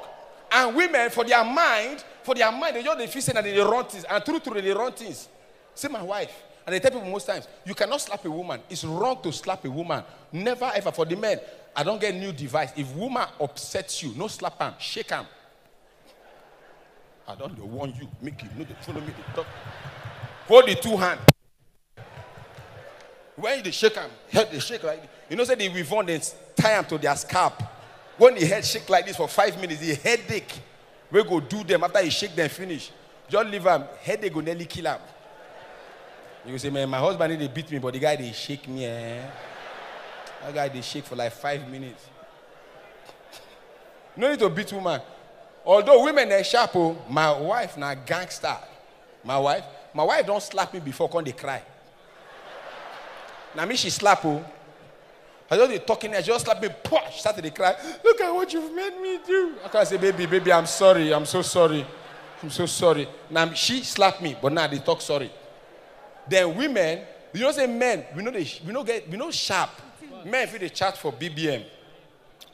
And women, for their mind, they just feel saying that they run things. And true, they run things. See my wife. And they tell people most times, you cannot slap a woman. It's wrong to slap a woman. Never ever. For the men, I don't get new device. If woman upsets you, no slap her, shake her. I don't warn you. Make you know they follow me. They talk. Hold the two hands. When they shake them, head they shake like this. You know, say they weave on, they tie them to their scalp. When the head shake like this for 5 minutes, the headache we go do them after you shake them finish. Just leave them, headache go nearly kill them. You go say, man, my husband they beat me, but the guy they shake me. That guy they shake for like 5 minutes. No need to beat woman. Although women are sharp, my wife na gangster. My wife don't slap me before when they cry. Now me she slap her. I just be talking her, she just slap me, she started to cry. Look at what you've made me do. I can't say, baby, I'm sorry. I'm so sorry. Now she slapped me, but now they talk sorry. Then women, you know say men, we know sharp. Men if they chat for BBM,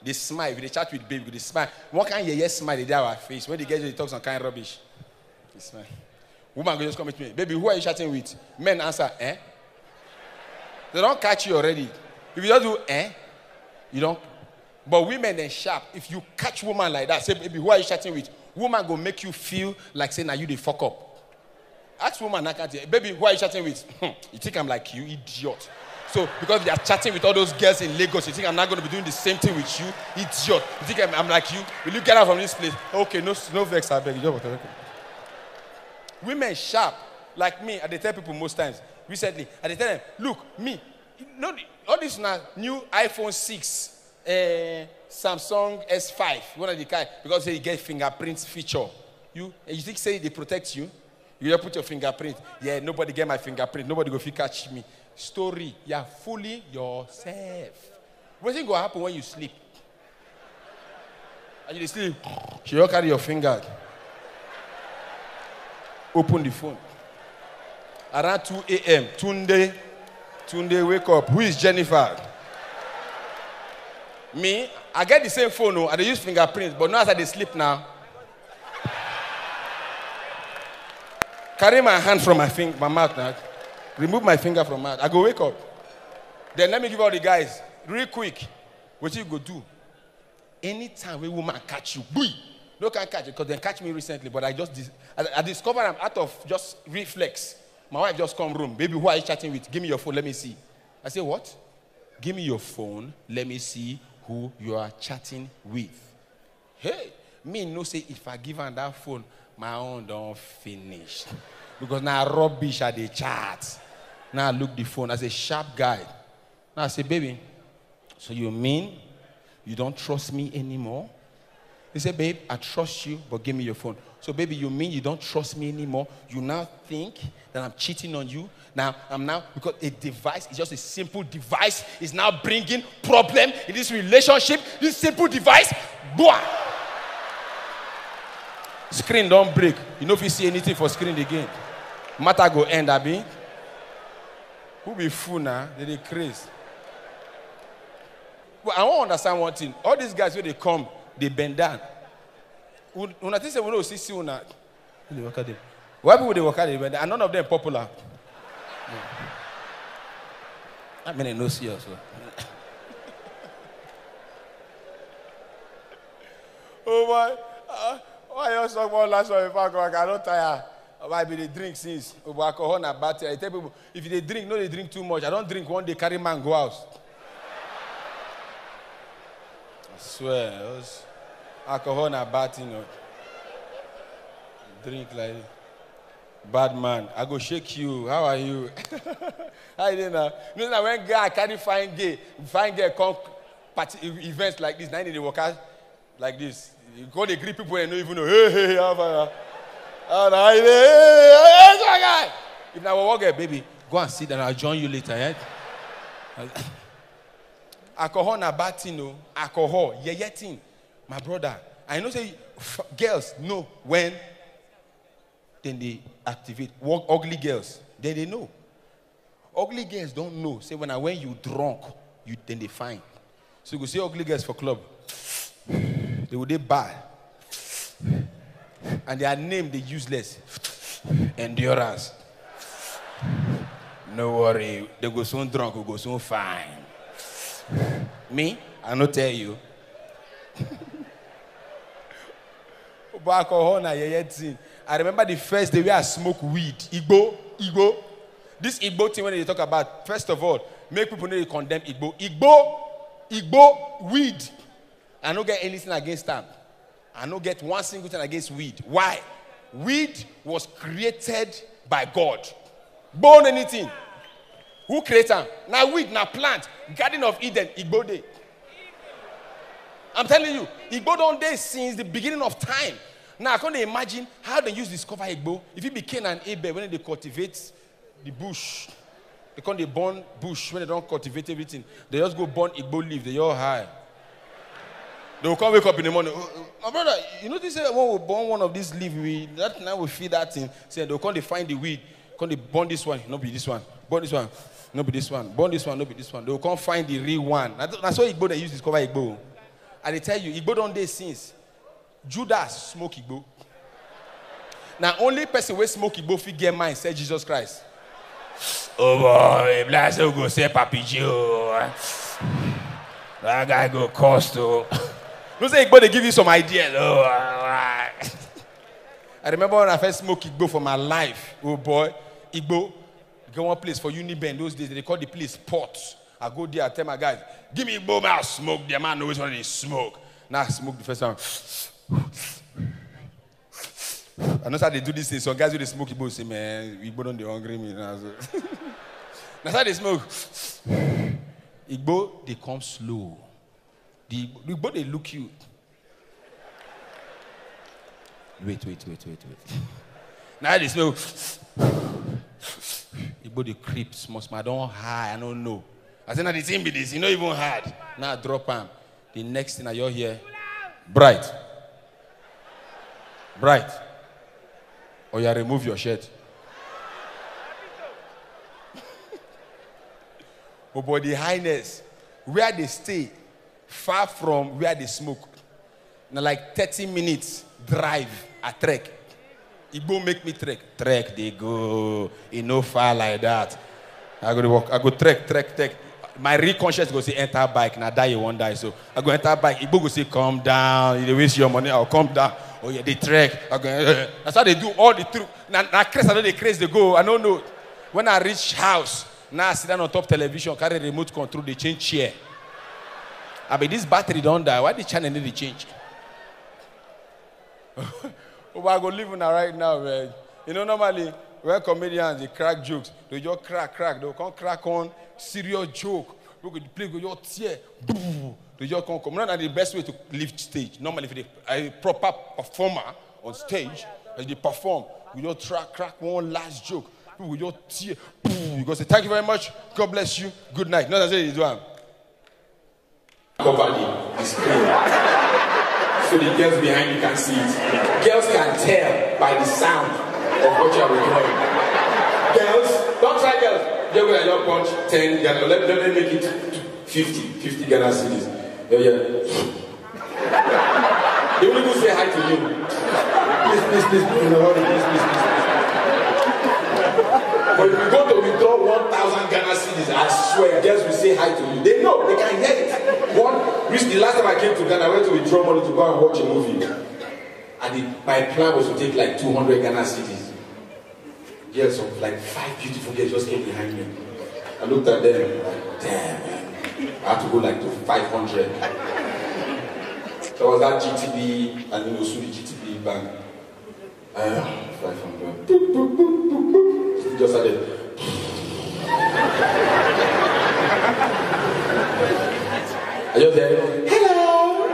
they smile. If they chat with baby, they smile. What kind of smile they do our face when they get they talk some kind of rubbish? They smile. Woman go just come with me. Baby, who are you chatting with? Men answer, eh? They don't catch you already. If you just do, you don't. But women then sharp. If you catch woman like that, say, baby, who are you chatting with? Woman go make you feel like saying, now you the fuck up. Ask woman, I can't. Baby, who are you chatting with? You think I'm like you, idiot. So, because they are chatting with all those girls in Lagos, you think I'm not going to be doing the same thing with you, idiot. You think I'm like you? Will you get out from this place? Okay, no vex, I beg you. Women sharp, like me, I tell people most times, recently, I tell them, look, me, all this now, new iPhone 6, Samsung S5, one of the kind, because they get fingerprints feature. You think say they protect you? You just put your fingerprint. Yeah, nobody get my fingerprint. Nobody go catch me. Story, you're fooling yourself. What's going to happen when you sleep? And you sleep, you don't carry your finger. Open the phone. Around 2 a.m., Tunde, wake up. Who is Jennifer? Me, I get the same phone, I use fingerprints, but not as I sleep now. Carry my hand from my mouth now. Remove my finger from my mouth. I go wake up. Then let me give all the guys, real quick, what you go do. Anytime a woman catch you, boy, no can catch you, because they catch me recently, but I discovered I'm out of just reflex. My wife just come room. Baby, who are you chatting with? Give me your phone, let me see. I say, what? Give me your phone, let me see who you are chatting with. Hey, me no say if I give her that phone, my own don't finish. Because now rubbish at the chat. Now I look the phone as a sharp guy. Now I say, baby, so you mean you don't trust me anymore? He said, babe, I trust you, but give me your phone. So, baby, you mean you don't trust me anymore? You now think that I'm cheating on you? Because a device is just a simple device, is now bringing problem in this relationship. This simple device, boah! Screen don't break. You know if you see anything for screen again. Matter go end, abi. Who be fool now? They crazy. Well, I won't understand one thing. All these guys when they come, they bend down. When I think we don't see una, they work at them. Why people they work at them? And none of them popular. I mean, no see also. Oh boy, why you talk about last one? If I don't tire. Why be they drink since? Alcohol na bad. I tell people if they drink, no, they drink too much. I don't drink one day, carry man go out. I swear, alcohol na bad thing. Drink like bad man. I go shake you. How are you? How you doing now? You know when guy carry fine girl come party events like this, now they work out like this. You go they greet people and don't even know. Hey, how are you? If I will walk here, baby, go and sit and I'll join you later. Yeah? Alcohol na bad thing, no. Alcohol, yeah thing. My brother, I know say girls know when then they activate. Ugly girls, then they know. Ugly girls don't know. Say when you drunk, then they find. So you go see ugly girls for club. They will bad. And their name they useless. Endurance. No worry. They go soon drunk, we go soon fine. Me? I no tell you. I remember the first day we I smoke weed. Igbo. This Igbo thing when they talk about, first of all, make people know they condemn Igbo. Igbo, weed. I don't get anything against them. I don't get one single thing against weed. Why? Weed was created by God. Born anything. Who created them? Now weed, now plant. Garden of Eden, Igbo day. I'm telling you, Igbo don't day since the beginning of time. Now I can't imagine how they use discover Igbo. If it became an Abel when they cultivate the bush. They can't they burn bush when they don't cultivate everything. They just go burn Igbo leaf, they all high. They will come wake up in the morning. My brother, you know this when we burn one of these leaves, that night we feed that thing. Say they'll come they find the weed. Come they burn this one, not be this one. Burn this one, not be this one. Burn this one, not be this one. They will come find the real one. That's why Igbo they use discover Igbo. And they tell you, Igbo don't day since. Judas smoke Igbo. Now only person who smoke Igbo fit get mind say Jesus Christ. Oh boy, bless you go say Papi Joe. That guy go cost to. Don't say Igbo, they give you some ideas. Oh, I remember when I first smoked Igbo for my life. Oh boy, Igbo, go one place for Uniben those days. They call the place Port. I go there, I tell my guys, give me Igbo, man, I'll smoke. The man knows when they smoke. Now I smoke the first time. I know how they do this thing. Some guys who they smoke Igbo say, man, Igbo don't they hungry me. That's how they smoke. Igbo, they come slow. The Igbo, they look you. Wait. Now they smoke. Igbo, they creep, small. I don't high, I don't know. I said, now the thing be this, you know even hard. Now I drop him. The next thing I hear here, bright. Or you remove your shirt. Oh boy, the highness, where they stay, far from where they smoke. Now like 30 minutes drive, I trek. Igbo make me trek. Trek, they go. It no far like that. I go to walk. I go trek. My real conscience go say enter bike. Now die you won't die. So I go enter bike. Igbo go say come down. You waste your money. I'll come down. Oh yeah, they trek. I go, that's how they do all the truth. Now crazy, I know they crazy. They go. I don't know. When I reach house, now I sit down on top television, carry remote control. They change chair. I mean this battery don't die. Why the channel need to change? Oh, I go live now right now, man. You know normally when comedians they crack jokes, they just crack. They can't crack on serious joke. We could play with your tear. They just come. Not the best way to lift stage. Normally, if a proper performer on stage, as they perform, we just crack one last joke. We just tear. You go say, thank you very much. God bless you. Good night. No, that's it. You do it. Cover the screen. So the girls behind you can see it. Girls can tell by the sound of what you are recording. Girls, don't try girls. They will punch 10 Ghana. Let them make it 50 Ghana cedis. Yeah. They will even say hi to you. Please. But if you go to withdraw 1,000 Ghana cedis, I swear, girls will say hi to you. They know, they can hear it. The last time I came to Ghana, I went to withdraw money to go and watch a movie. And my plan was to take like 200 Ghana cedis. Girls of like 5 beautiful girls just came behind me. I looked at them, like, damn, man. I had to go like to 500. So I was at GTB, and you know, so the GTB bank. 500. Just had it. I just said, hello.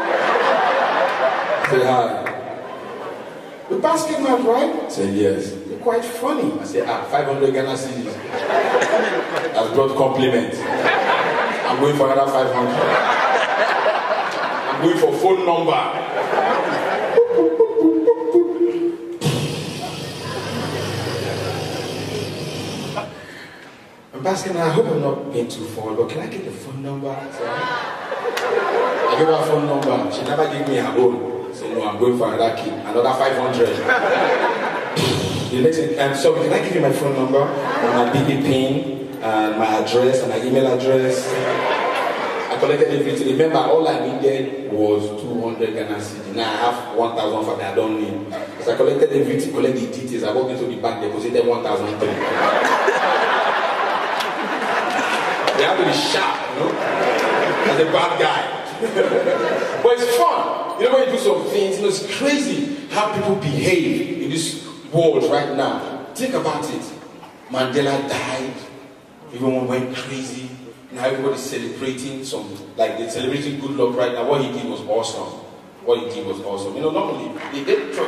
I said, hi. The basket man, right? I said, yes. You're quite funny. I said, 500 Ghana cedis. I've brought compliment. I'm going for another 500. I'm going for phone number. I'm asking her, I hope I'm not being too forward, but can I get the phone number? I gave her a phone number. She never gave me her own. So no, I'm going for another key, another 500. The next thing, so can I give you my phone number, and my BB pin, and my address, and my email address? I collected everything. Remember, all I needed was 200 Ghana cedi. Now I have 1,000 for that I don't need. So I collected everything, collected the details. I walked into the bank, deposited 1,003. They have to be sharp, you know, as a bad guy. But it's fun. You know, when you do some things, you know, it's crazy how people behave in this world right now. Think about it. Mandela died. Everyone went crazy. Now everybody's celebrating they're celebrating good luck right now. What he did was awesome. You know, normally, let's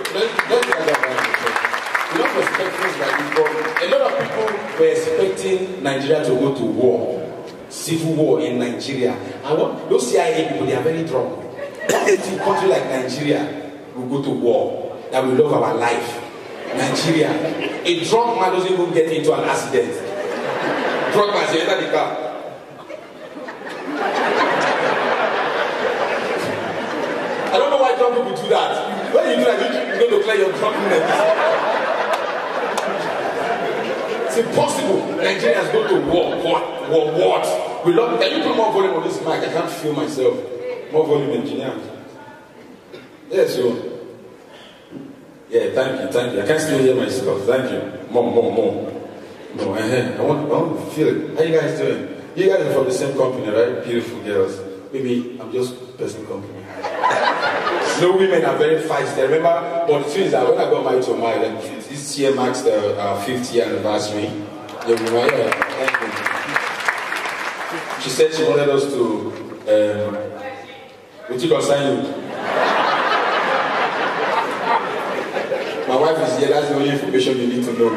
we're not expecting things like this, but a lot of people were expecting Nigeria to go to war. Civil war in Nigeria. And those CIA people, they are very drunk. What if a country like Nigeria will go to war? That we love our life. Nigeria. A drunk man doesn't even get into an accident. Drunk man, say, enter the car. I don't know why drunk people do that. When you do that, you're going to clear your drunkenness. It's impossible. Nigerians go to war. What? We love. Can you put more volume on this mic? I can't feel myself. More volume, engineer. Yeah, so. Yeah, thank you. I can't still hear myself. Thank you. More. No, I want to feel it. How you guys doing? You guys are from the same company, right? Beautiful girls. Maybe I'm just person company. No, women are very feisty. Remember, but the thing is that when I got married to Omar, this year marks the 5th year anniversary. She said she wanted us to we took our sign. My wife is here, that's the only information you need to know.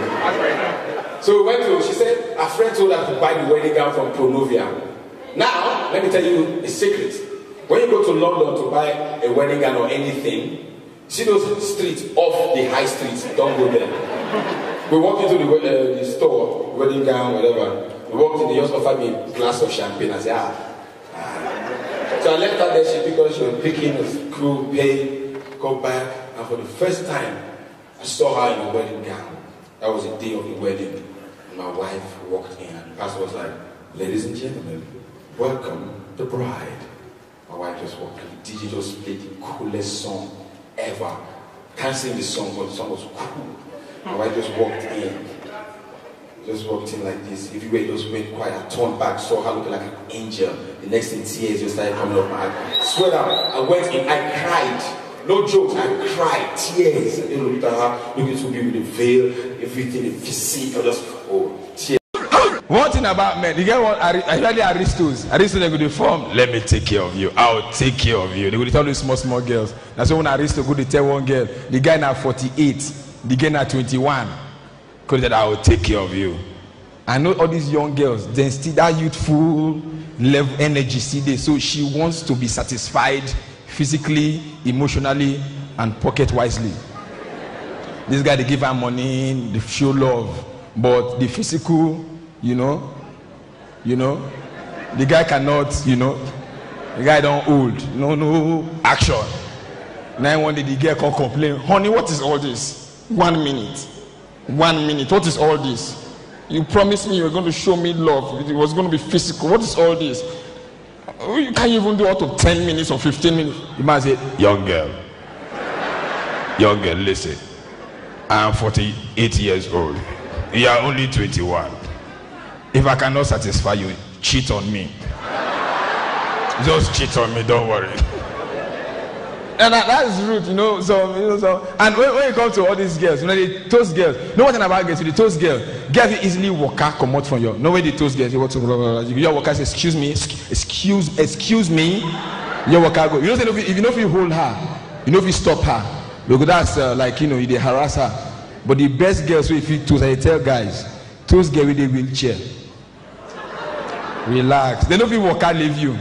So we went to, she said, a friend told her to buy the wedding gown from Pronovia. Now, let me tell you a secret. When you go to London to buy a wedding gown or anything, see those streets off the high streets, don't go there. We walked into the store, wedding gown, whatever. We walked in, they just offered me a glass of champagne. I said, So I left her there, she picked up, she was picking, the crew, paid, got back, and for the first time, I saw her in a wedding gown. That was the day of the wedding. And my wife walked in, and the pastor was like, ladies and gentlemen, welcome the bride. My wife just walked in. The DJ just played the coolest song ever. Can't sing the song, but the song was cool. My wife just walked in. Just walked in like this. Everywhere just went quiet. I turned back, saw her looking like an angel. The next thing, tears just started coming up my eyes. Swear down, I went in, I cried. No jokes, I cried. Tears. I looked at her, looking to me with the veil, everything, the physique. I just, tears. One thing about men, you get one, especially Aristos they go to form, let me take care of you, I'll take care of you. They go to tell these small girls. That's why when Aristo go to tell one girl, the guy now 48, the guy now 21, because that I will take care of you. I know all these young girls, then still that youthful level energy see there. So she wants to be satisfied physically, emotionally, and pocket wisely. This guy, they give her money, they show love, but the physical, you know, the guy cannot, the guy don't hold, no action. Now one day the girl can complain, honey, what is all this? 1 minute, what is all this? You promised me you were going to show me love, it was going to be physical, what is all this? You can't even do out of 10 minutes or 15 minutes. You might say, young girl, listen, I am 48 years old, you are only 21. If I cannot satisfy you, cheat on me. Just cheat on me, don't worry. And that's rude, So, and when you come to all these girls, they toast girls. No one about girls, the toast girl. Girls will easily walk out, come out from you. No way they toast girls. You walk to your worker says, excuse me. Your worker go. You know, if you hold her, if you stop her, because that's they harass her. But the best girls, if you toast, I tell guys, toast girl with a wheelchair. Relax. They don't feel walk out, leave you.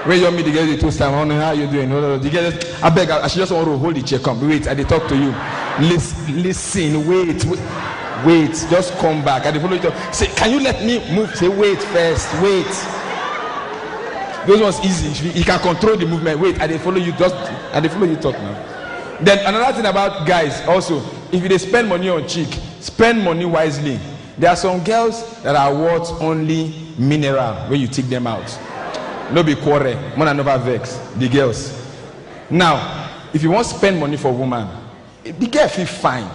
When you meet the girl, the toast time, how you doing? The girl, I beg, I should just want to hold the chair. Come, wait, I they talk to you. Listen, wait, just come back. I follow you. Say, can you let me move? Say, wait first, wait. Those ones easy. You can control the movement. Wait, I follow you. I follow you talk now. Then another thing about guys also, if they spend money on chick, spend money wisely. There are some girls that are worth only mineral when you take them out. No be quarrel, man never vex the girls. Now, if you want to spend money for a woman, the girl feel fine,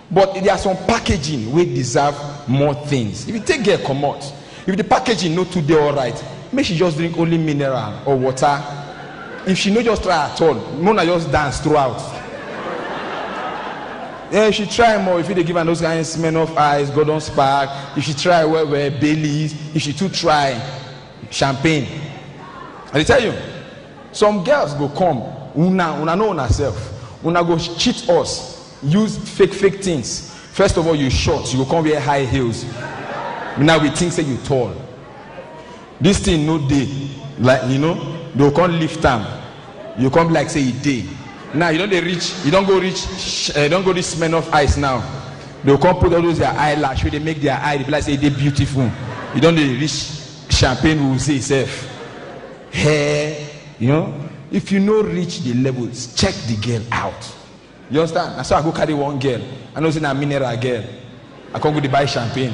but there are some packaging wey deserve more things. If you take girl come out, if the packaging no too dey alright, make she just drink only mineral or water. If she no just try at all, Mona just dance throughout. Yeah, she try more. If you dey give her those kind of smell of eyes, Gordon Spark. If she try well, Baileys. If she too try champagne. I tell you, some girls go come, una know on herself, una go cheat us, use fake things. First of all, you short, you go come wear high heels. Now we think say you tall. This thing no day, like they will come lift them. You come like say it day. Now you don't go reach smell of eyes now. They will come put all those their eyelash where they make their eye like say they beautiful. You don't reach champagne will say itself. Hair, if you no reach the levels, check the girl out. You understand? That's why I go carry one girl. I know it's a mineral girl. I can't go to buy champagne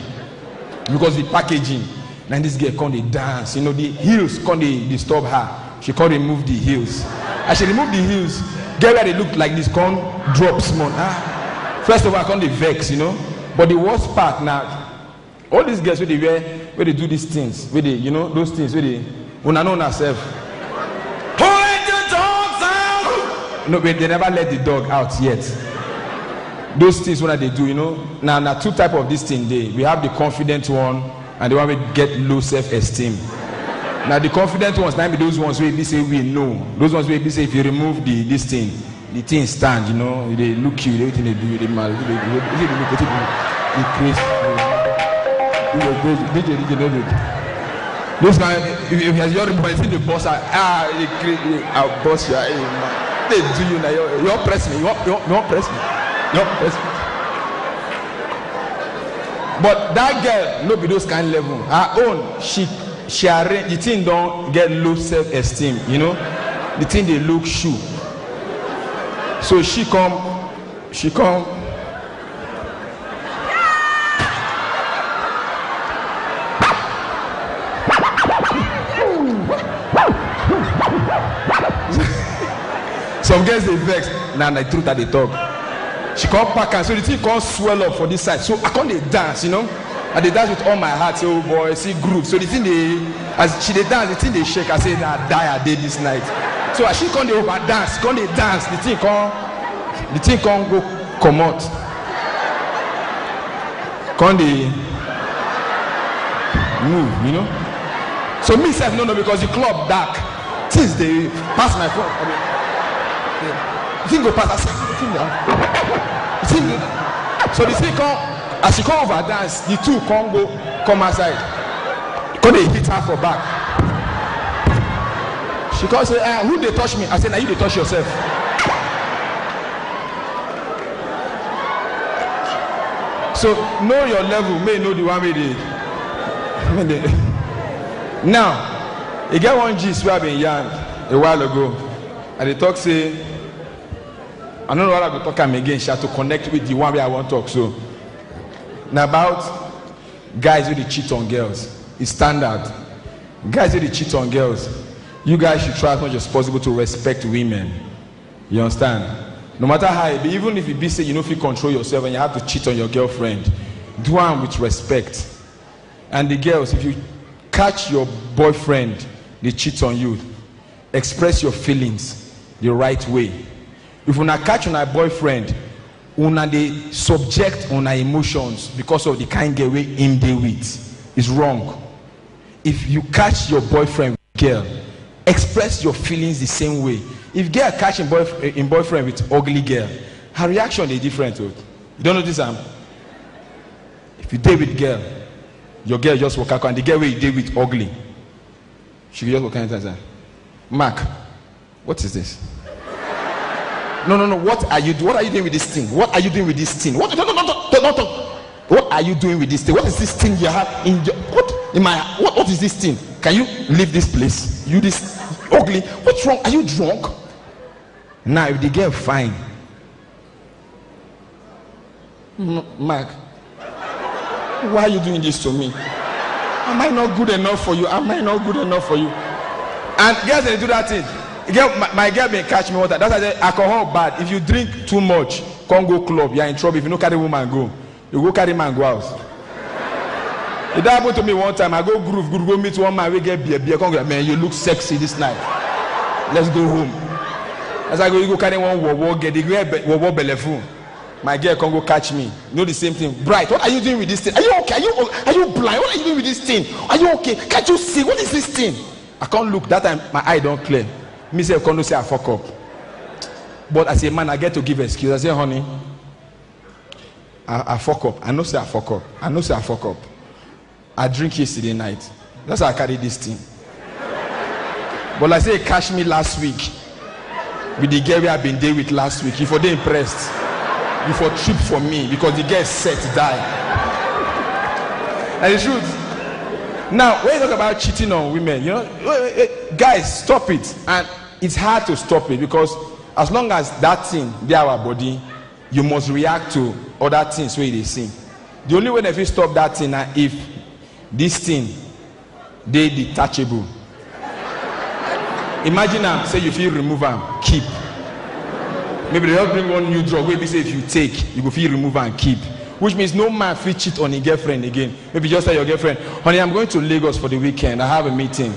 because the packaging. Now this girl can't they dance. The heels can't they disturb her. She can't remove the heels. As she remove the heels, girl where they look like this can't drop small. First of all, I can't they vex, But the worst part now, all these girls where they wear, where they do these things, where they, those things where they. Una know herself. Who let the dogs out? No, but they never let the dog out yet. Those things what they do, Now two type of this thing they. We have the confident one and the one we get low self-esteem. Now the confident ones, now be those ones where they say we know. Those ones where they say if you remove this thing, the thing stand, they look you, everything they do, they mal, This guy, if he has your boy, the boss, I'll boss you. They do you now. You press me. You press me. But that girl, no be those kind of level. Her own, she arrange the thing don't get low self-esteem. The thing they look shoe. So she come. Some girls they vex. Now the truth that they talk. She can't pack and so the thing can't swell up for this side. So I can't they dance, And they dance with all my heart. So boy, see groove. So the thing as she they dance, the thing they shake. I say that die a day this night. So as she can't they over dance, can't they dance? The thing can't go come out. Can't they? move, you know. So me self no because the club dark. Since they pass my phone, I mean, the thing go pass. I say, so the thing come as she come over dance, the two come outside. Come they hit her for back. She come say, who they touch me? I say, now you they touch yourself. So know your level, may know the one way they. Now. You get one gist where I've been young a while ago, and they talk say, I don't know what I go talk again, she had to connect with the one where I want to talk. So now about guys who they cheat on girls. It's standard. Guys who they cheat on girls, you guys should try as much as possible to respect women. You understand? No matter how it be, even if you be say you know if you control yourself and you have to cheat on your girlfriend, do one with respect. And the girls, if you catch your boyfriend they cheat on you, express your feelings the right way. If you not catch on a boyfriend, una they subject on our emotions because of the kind girl him dey with, is wrong. If you catch your boyfriend girl, express your feelings the same way. If girl catch in boyfriend with ugly girl, her reaction is different. You don't notice if you date with girl, your girl just walk out and the girl where you date with ugly, she just walk out and say, Mark, what is this? No. What are you doing with this thing? What are you doing with this thing? What? No. What are you doing with this thing? What is this thing you have in your what is this thing? Can you leave this place? You this ugly. What's wrong? Are you drunk? Now if the girl fine, Mark, why are you doing this to me? Am I not good enough for you? Am I not good enough for you? And girls they do that thing. My girl may catch me water. That's why I say alcohol bad. If you drink too much, can't go club, you're in trouble. If you don't carry woman go, you go carry man go house. It happened to me one time. I go go meet one man. We get beer. Come go, man, you look sexy this night. Let's go home. As I go, you go carry one war get the war belly. My girl can go catch me. You know the same thing. Bright, what are you doing with this thing? Are you okay? Are you blind? What are you doing with this thing? Are you okay? Can't you see? What is this thing? I can't look. That time my eye don't clear. Me say I can't say I fuck up. But as a man, I get to give excuse. I say, honey, I fuck up. I know say I fuck up. I drink yesterday night. That's how I carry this thing. But I say catch me last week with the girl I've been there with last week. If they impressed, if for trip for me because the girl set die. And the truth. Now, when you talk about cheating on women, you know, guys, stop it. And it's hard to stop it because as long as that thing be our body, you must react to other things where they see. The only way if you stop that thing is if this thing they detachable. Imagine say you feel remove them, keep. Maybe they just bring one new drug where they say if you take, you go feel remove and keep. Which means no man feel cheat on a girlfriend again. Maybe just tell your girlfriend, honey, I'm going to Lagos for the weekend. I have a meeting.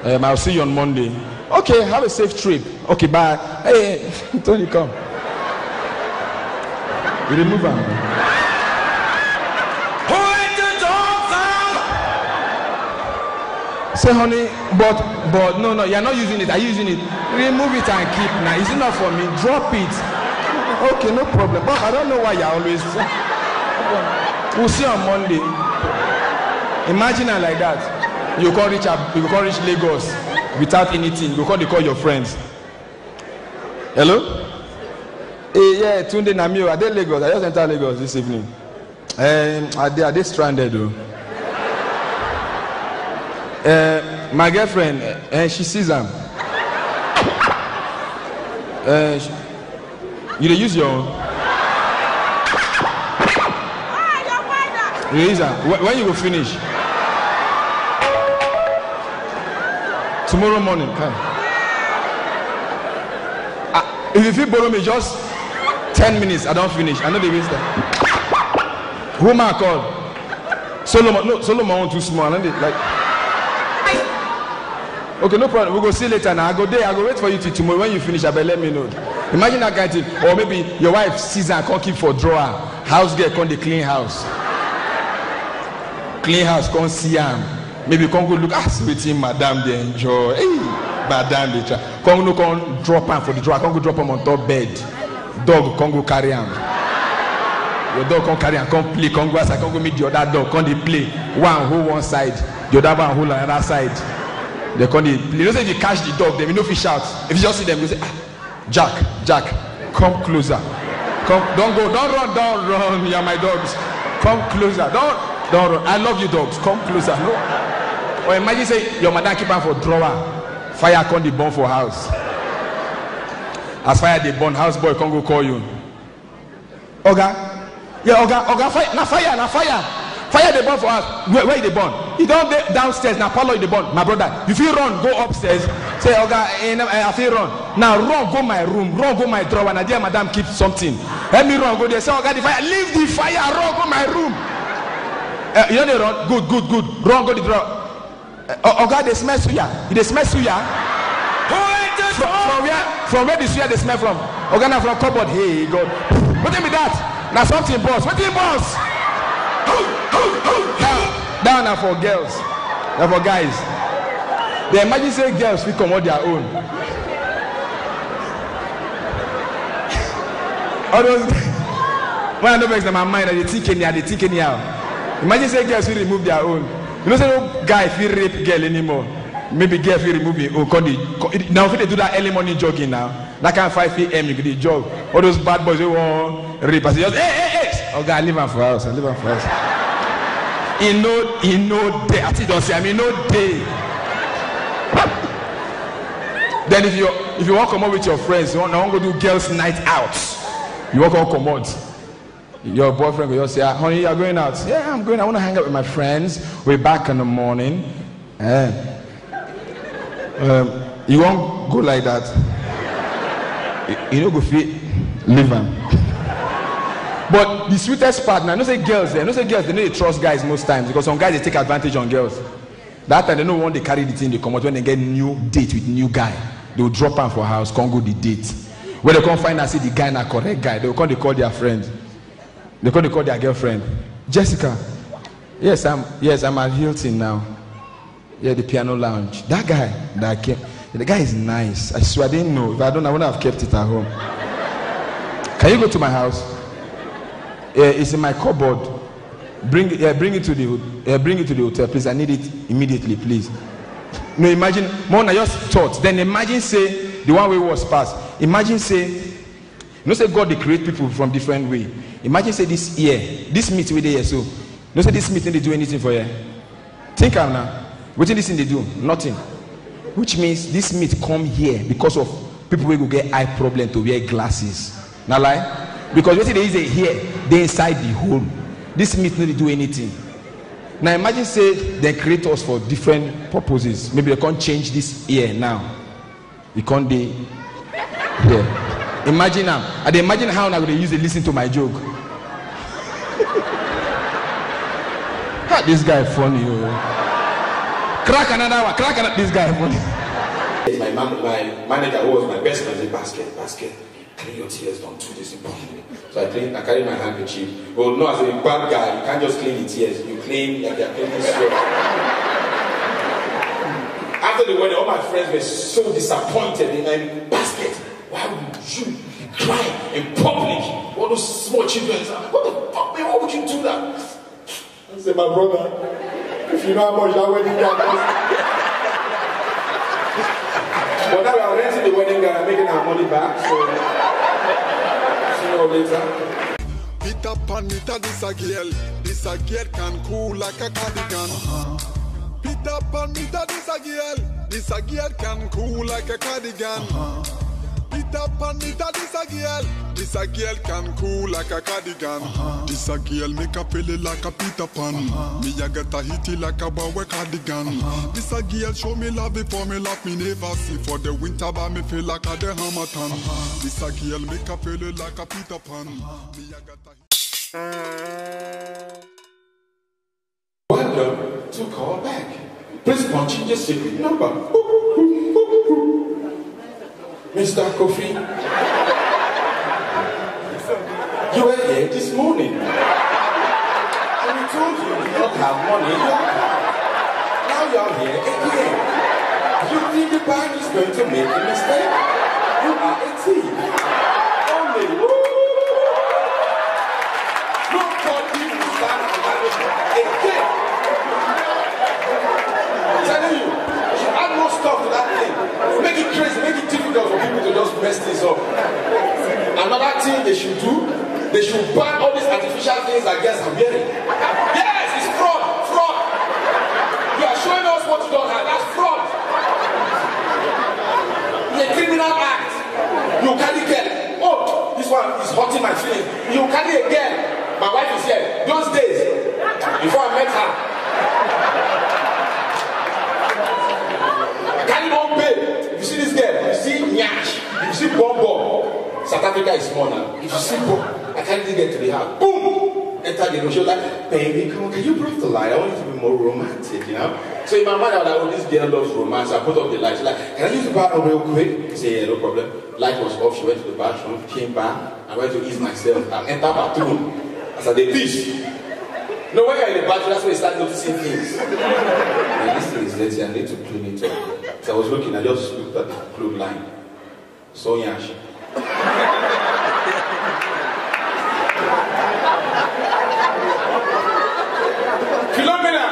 I'll see you on Monday. Okay, have a safe trip. Okay, bye. Hey, Tony, come. You remove them. Say, honey, but no, you're not using it. Are you using it? Remove it and keep. Now, it's enough for me. Drop it. Okay, no problem. But I don't know why you're always. We'll see on Monday. Imagine her like that. You can't reach Lagos without anything. You can't call your friends. Hello? Hey, yeah, Tunde Namio. Are they Lagos? I just entered Lagos this evening. Are they stranded though? My girlfriend, she sees them. You use your own. You use them. When you will finish? Tomorrow morning. If you feel borrow me just 10 minutes, I don't finish. I know they waste that. Who am I called? Solomon. No, Solomon too small. I know they, like. Okay, no problem. We'll go see later now. I go wait for you till tomorrow. When you finish, I better let me know. Imagine that kind of thing. Or maybe your wife sees and can't keep for drawer. House girl can't clean house. Clean house can't see him. Maybe come go look, sweetie, madam, they enjoy. Hey, madam, they try. Come drop him for the drawer. Come go drop him on top bed. Dog, come go carry him. Your dog come carry him, come play, come go outside, come go meet the other dog, come they play. One hold one side, the other one hold another side. They come they play. You know, say if you catch the dog, they will no fish out. If you just see them, you say, Jack, come closer. Come, don't run. You are my dogs. Come closer. Don't run. I love you, dogs. Come closer. No. Or imagine say your madam keep on for drawer. Fire come the burn for house. As fire they burn, house boy come go call you. Oga, fire, na fire. Fire they burn for us. Where they burn? You don't go downstairs. Now parlor they burn. My brother, if you run, go upstairs. Say, Oga, I feel run. Now run, go my room. Run, go my drawer. And dear madam keep something. Let me run, go there. Say, Oga, the fire. Leave the fire. Run, go my room. You know they run. Good. Run, go the drawer. Oga, they smell suya. They smell suya. From where the suya they smell from? Oga, now from cupboard. Hey, God. What do you mean that? Now something boss. What do you boss? Down now for girls. Now for guys. The emergency girls will come on their own. All those when I know in my mind, they thinking here. Emergency girls will remove their own. You know, say no guy if you rape girl anymore. Maybe girl if you remove it. Now if they do that early morning jogging now, that kind of 5 a.m. you could jog. All those bad boys who want rape. I say, hey. Oh God, leave him for us. He no day. I don't say. I mean no day. Then if you want to come out with your friends, you want to go do girls' night out. You want to come out. Your boyfriend will just say, honey, you're going out. Yeah, I'm going. I want to hang out with my friends. We're back in the morning. You won't go like that. You know, go fit, leave them. But the sweetest part, now, I don't say girls, they know they trust guys most times because some guys they take advantage on girls. That time they don't want to carry the thing they come out when they get new date with new guy. They will drop them for house, can't go the date. When they come find and see the guy not correct guy, they will come they call their friend. They call their girlfriend. Jessica. Yes, I'm at Hilton now. Yeah, the piano lounge. That guy that came, the guy is nice. I swear I didn't know. If I wouldn't have kept it at home. Can you go to my house? It's in my cupboard. Bring it to the hotel, please. I need it immediately, please. No, imagine. More I just thought. Then imagine say the one way was passed. Imagine say, say God they create people from different way. Imagine say this year, this meat we there so. Say this meat they do anything for you. Think am now. What this thing they do? Nothing. Which means this meat come here because of people who go get eye problem to wear glasses. Now lie? Because what they is here, they inside the hole. This meat not do anything. Now imagine say they create us for different purposes. Maybe they can't change this ear now. You can't be here. Imagine now. And imagine how now they use to listen to my joke. This guy funny. Crack another one. This guy funny. My manager who was my best friend said, basket. Clean your tears, don't do this in public. So I carry my handkerchief. Well, no, as a bad guy, you can't just clean the tears. You clean like you're cleaning sweat. After the wedding, all my friends were so disappointed in my basket. Why would you cry in public? All those small children. What the fuck, man? Why would you do that? I said, my brother, if you know how much that wedding guy cost. But now we are renting the wedding guy and making our money back. So, see you all later. Peter Pan, this a girl can cool like a cardigan. Peter Pan, this a girl can cool like a cardigan. Peter Pan, this a girl can cool like a cardigan. This a girl make a feel like a Peter Pan. Me a get a hitty like a boy cardigan. This a girl show me love before me love me never see. For the winter but me feel like a the Hamilton. This a girl make a feel like a Peter Pan. Me a get a Welcome to call back. Please punch in your secret number. Mr. Kofi, you were here this morning. And we told you you do not have money in your account. Now you out here again. You think the bank is going to make a mistake? You are a thief. Only you. Nobody will stand on that again. I'm telling you, you should add more stuff to that thing. Make it crazy, make it difficult for people to just mess this up. Another thing they should do, they should ban all these artificial things that girls are wearing. Yes, it's fraud, fraud. You are showing us what you don't have. That's fraud. It's a criminal act. You carry girl. Oh, this one is hurting my feelings. You carry a girl. My wife is here. Those days, before I met her, I carry one babe. If you see this girl, you see Nyash, if you see Bombo. South Africa is small now. If you see Bombo, I carry this girl to the house. Boom! Enter the room. She was like, baby, come on, can you break the light? I want you to be more romantic, you know? So in my mind, I was like, oh, this girl loves romance. I put up the light. She's like, can I use the bathroom real quick? I said, yeah, no problem. Light was off. She went to the bathroom, came back. I went to ease myself. I entered bathroom. I said, they fish. No, when you're in the bathroom, that's when you start noticing things. And this thing is dirty. I need to clean it up. So I was looking, I just looked at the clothes line. So Yash. Philomena,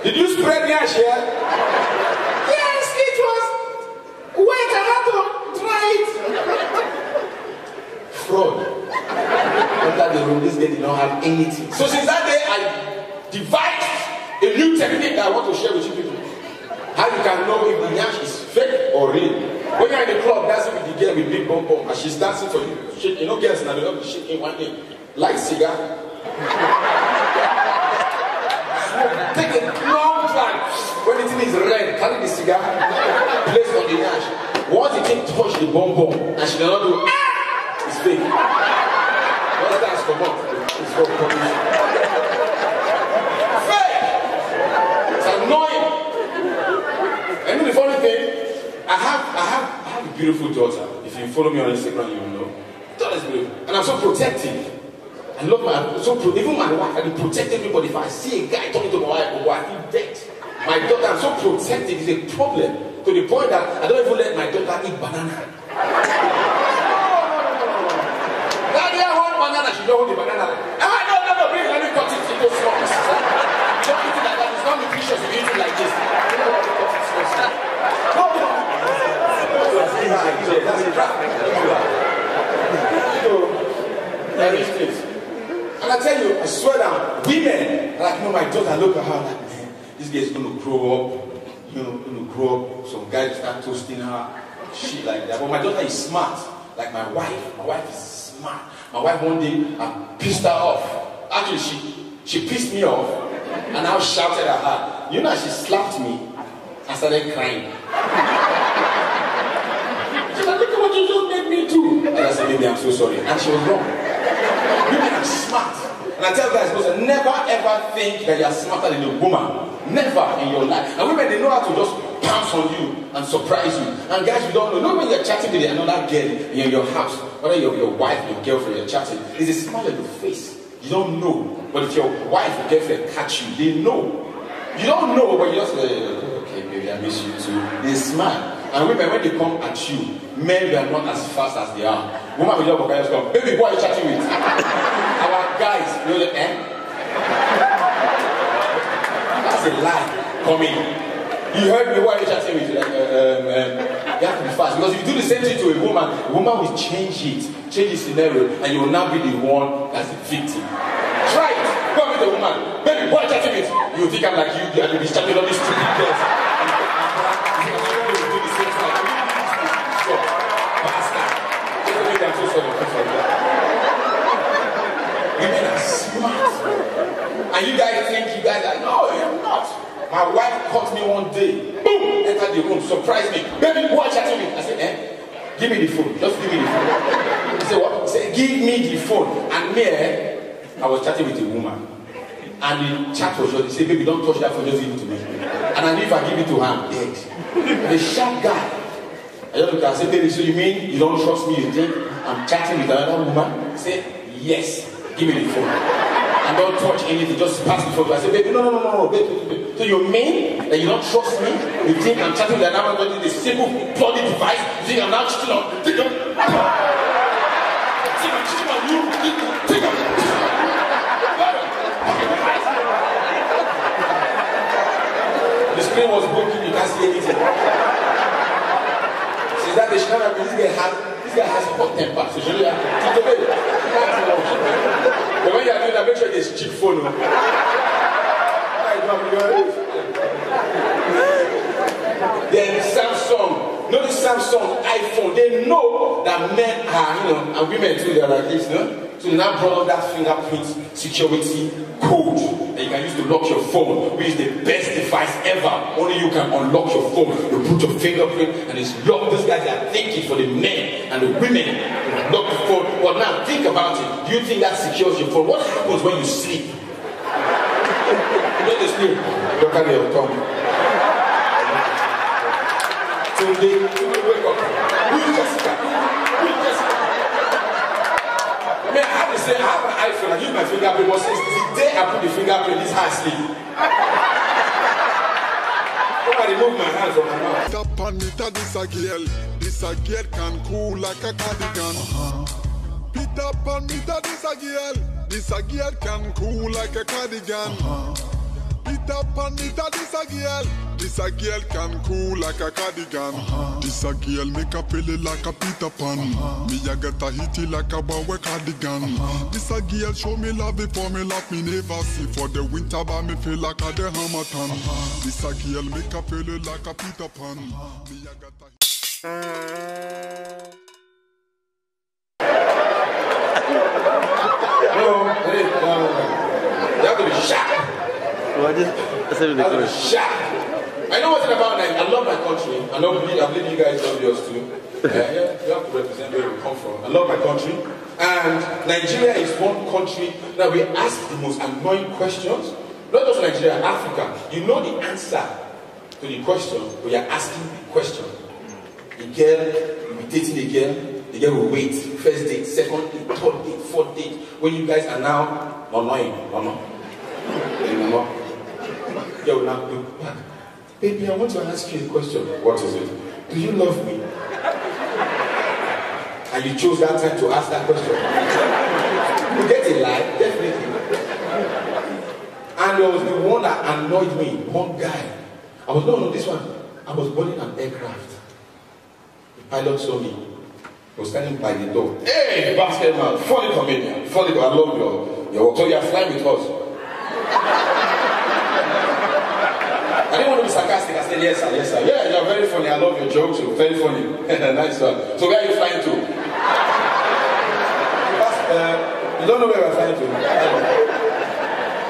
did you spread Yash here? Yes, it was. Wait, I had to try it. Fraud. Under the room, this guy did not have anything. So since that day, I devised a new technique that I want to share with you people. How you can know if the Yash is fake or real. When you're in the club dancing with the girl with big bum bum and she's dancing for you, you know girls now they don't be shaking one thing. Light cigar. Take a long drag. When the thing is red, carry the cigar, place on the Yash. Once the thing touch the bum bum and she cannot do it's fake. Once that's come up, it's for permission. Fake! It's annoying. And the funny thing, I have a beautiful daughter. If you follow me on Instagram, you will know. My daughter is beautiful. And I'm so protective. I love even my wife, I protect everybody. If I see a guy talking to my wife, oh, I feel dead. My daughter, I'm so protective, it's a problem. To the point that I don't even let my daughter eat banana. Daddy, I want banana, she don't hold the banana. No, please, let me cut it into small pieces. Don't eat it like that, it's not nutritious if you eat it like this. That's a trap. And I tell you, I swear down, women, like, you know, my daughter, look at her, like, man, this girl is going to grow up, you know, going to grow up, some guys start toasting her, shit like that. But my daughter is smart, like my wife is smart. My wife one day, I pissed her off. Actually, she pissed me off, and I shouted at her. You know, she slapped me, and started crying. She said, look at what you just made me do. And I said, baby, I'm so sorry. And she was wrong. Women are smart. And I tell guys, never ever think that you're smarter than a woman. Never in your life. And women, they know how to just pounce on you and surprise you. And guys, you don't know. Not when you're chatting with another girl in your house, whether your wife, your girlfriend, you're chatting, there's a smile on your face. You don't know. But if your wife or girlfriend catch you, they know. You don't know, but you just okay, baby, I miss you too. They smile. And women, when they come at you, men they are not as fast as they are. Women will just come, baby, who are you chatting with? Our guys, you know the end? That's a lie coming. You heard me, who are you chatting with? Like, you have to be fast. Because if you do the same thing to a woman will change the scenario, and you will now be the one that's the victim. Try it. Go with the woman. Baby, who are you chatting with? You think I'm like you, and you'll be chatting all these stupid girls. Women are smart. And you guys think you guys are, no, you're not. My wife caught me one day. Boom! Entered the room, surprised me. Baby, who are chatting with? I said, give me the phone. Just give me the phone. He said, what? He said, give me the phone. And me, I was chatting with a woman. And the chat was short. He said, baby, don't touch that phone, just give it to me. And I knew if I give it to her, I'm dead. The sharp guy. I just looked at her and said, baby, so you mean you don't trust me? You think I'm chatting with another woman? He said, yes, give me the phone. and don't touch anything, just pass the phone. I say, baby, no, baby. So you mean that you don't trust me? You think I'm chatting with another person, this simple bloody device? You think I'm not cheating on you? The screen was broken, you can't see anything. She's that this guy has hot temper, so she really has to keep the but when you are doing that, make sure it's cheap phone. Then Samsung, notice Samsung, iPhone, they know that men are, and women too, they are like this, So they now brought up that fingerprint security code that you can use to lock your phone, which is the best device ever. Only you can unlock your phone. You put your fingerprint and it's locked. These guys are thinking for the men and the women to lock the phone. But now think about it. Do you think that secures your phone? What happens when you sleep? When you sleep, look at your tongue. Today, wake up. Who's Jessica? I mean, I have to say, I have an iPhone, I use my fingerprint, but since the day I put the fingerprint, this hand sleep. I remove my hand from my mouth. Tap on me, this a girl can cool like a cardigan. Peter Pan, me this a girl can cool like a cardigan. Peter Pan, this a girl can cool like a cardigan. This a girl make a pele like a Peter Pan. Me a get a hitty like a boy cardigan. This a girl show me love before me love me never see. For the winter but me feel like a the Hamilton. This a girl make a pele like a Peter Pan. Me a get a No. You have to be sharp. I know what's about Nigeria. I love my country. I believe you guys love yours too. You have to represent where we come from. I love my country. And Nigeria is one country that we ask the most annoying questions. Not just Nigeria, Africa. You know the answer to the question, but you're asking the question. The girl, you'll be dating the girl will wait. First date, second date, third date, fourth date. When you guys are now annoying, Mama. Yo, now look back. Baby, I want to ask you a question. What is it? Do you love me? And you chose that time to ask that question. You get a lie, definitely. And there was the one that annoyed me, one guy. I was this one. I was boarding an aircraft. The pilot saw me. He was standing by the door. Hey, basketball, funny comedian. Funny, I love your work. So you are flying with us. I didn't want to be sarcastic. I said, yes, sir, yes, sir. Yeah, you're very funny. I love your jokes. You're very funny. Nice one. So where are you flying to? You don't know where we're flying to.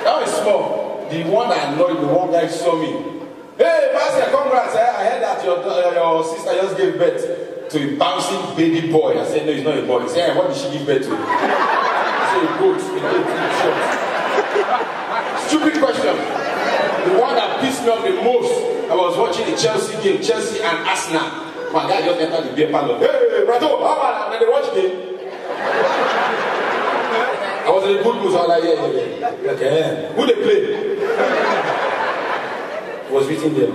That was small. The one that annoyed me, one guy saw me. Hey, Pastor, congrats. I heard that your sister just gave birth to a bouncing baby boy. I said, no, it's not a boy. He said, hey, what did she give birth to? I said, a goat. Stupid question. The one that pissed me off the most, I was watching the Chelsea game, Chelsea and Arsenal. My guy just entered the beer parlor. Hey, Rato, how about that? They watch game. I was in a good mood, so I was like, yeah. Okay, who they play? I was written there.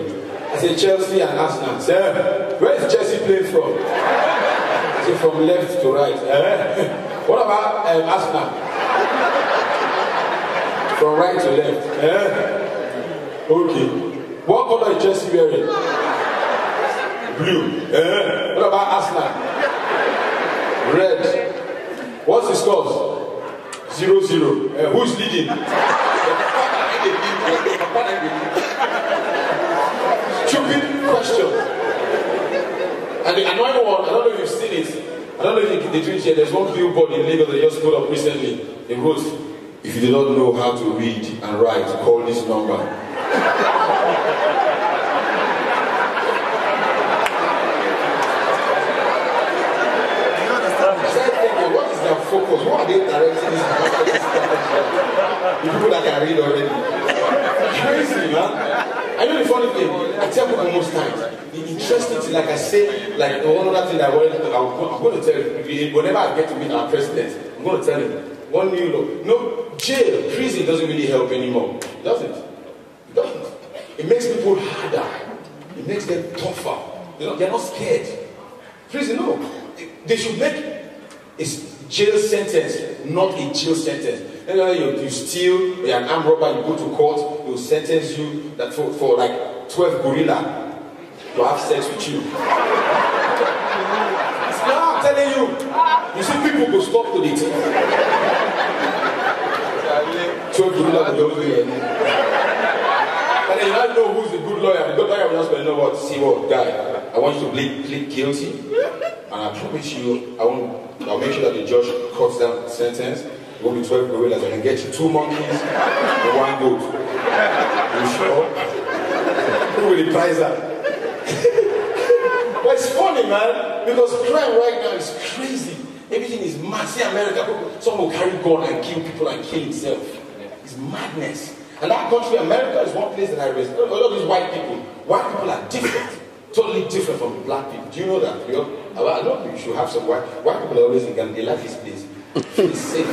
I said, Chelsea and Arsenal. I said, where is Chelsea playing from? I said, from left to right. What about Arsenal? From right to left. Okay. What color is Chelsea wearing? Blue. What about Arsenal? Red. What's the scores? 0-0. Who's leading? Stupid question. And the annoying one, I don't know if you've seen it. I don't know if they do it here. There's one billboard in Lagos they just put up recently. They wrote, if you do not know how to read and write, call this number. What is their focus? What are they directing this? The people that can read already. Crazy, man. I know the funny thing. I tell people most times. The interesting thing, like I say, like one other thing that I'm going to tell you, whenever I get to meet our president, I'm going to tell him, One new law. No, jail, prison doesn't really help anymore. It doesn't. It doesn't. It makes people harder. It makes them tougher. They're not scared. Prison, no. They should make a jail sentence, not a jail sentence. You steal, you're an armed robber, you go to court, they'll sentence you that for like 12 gorilla to have sex with you. Now I'm telling you, you see people go stop to the 12 gorilla will don't do it. And then you don't know who's the good lawyer. The good lawyer will just go, you know what, see what, guy, I want you to plead guilty, and I promise you, I'll make sure that the judge cuts down the sentence. It will be 12 gorillas. I can get you 2 monkeys and 1 goat. You sure? Who will prize that? But it's funny, man, because crime right now is crazy. Everything is mad. See America, someone will carry gun and kill people and kill himself. It's madness. And that country, America, is one place that I respect. All of these white people are different. Totally different from black people. Do you know that? I know you should have some white people are always in Ghana. They like this place. It's safe.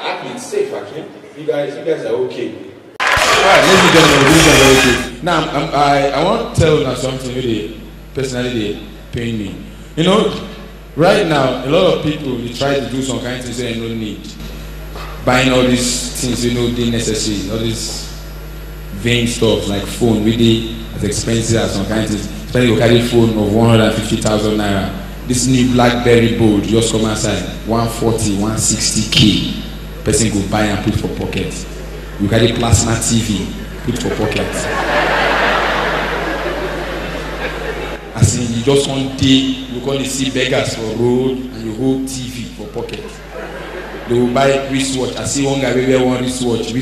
Actually, it's safe. Actually, you guys are okay. Alright, ladies and gentlemen, these are very good. Now, I want to tell you something really personally pain me. You know, right now, a lot of people they try to do some kind of things they don't need. Buying all these things they necessary, all this vain stuff like phone, really as expensive as some kind of things. Especially you carry a phone of 150,000 naira. This new BlackBerry Bold just come outside 140, 160k. Person go buy and put for pocket. You carry plasma TV, put for pocket. As in you just one day you go to see beggars for road and you hold TV for pocket. They will buy wristwatch. I see one guy wey wear one wristwatch.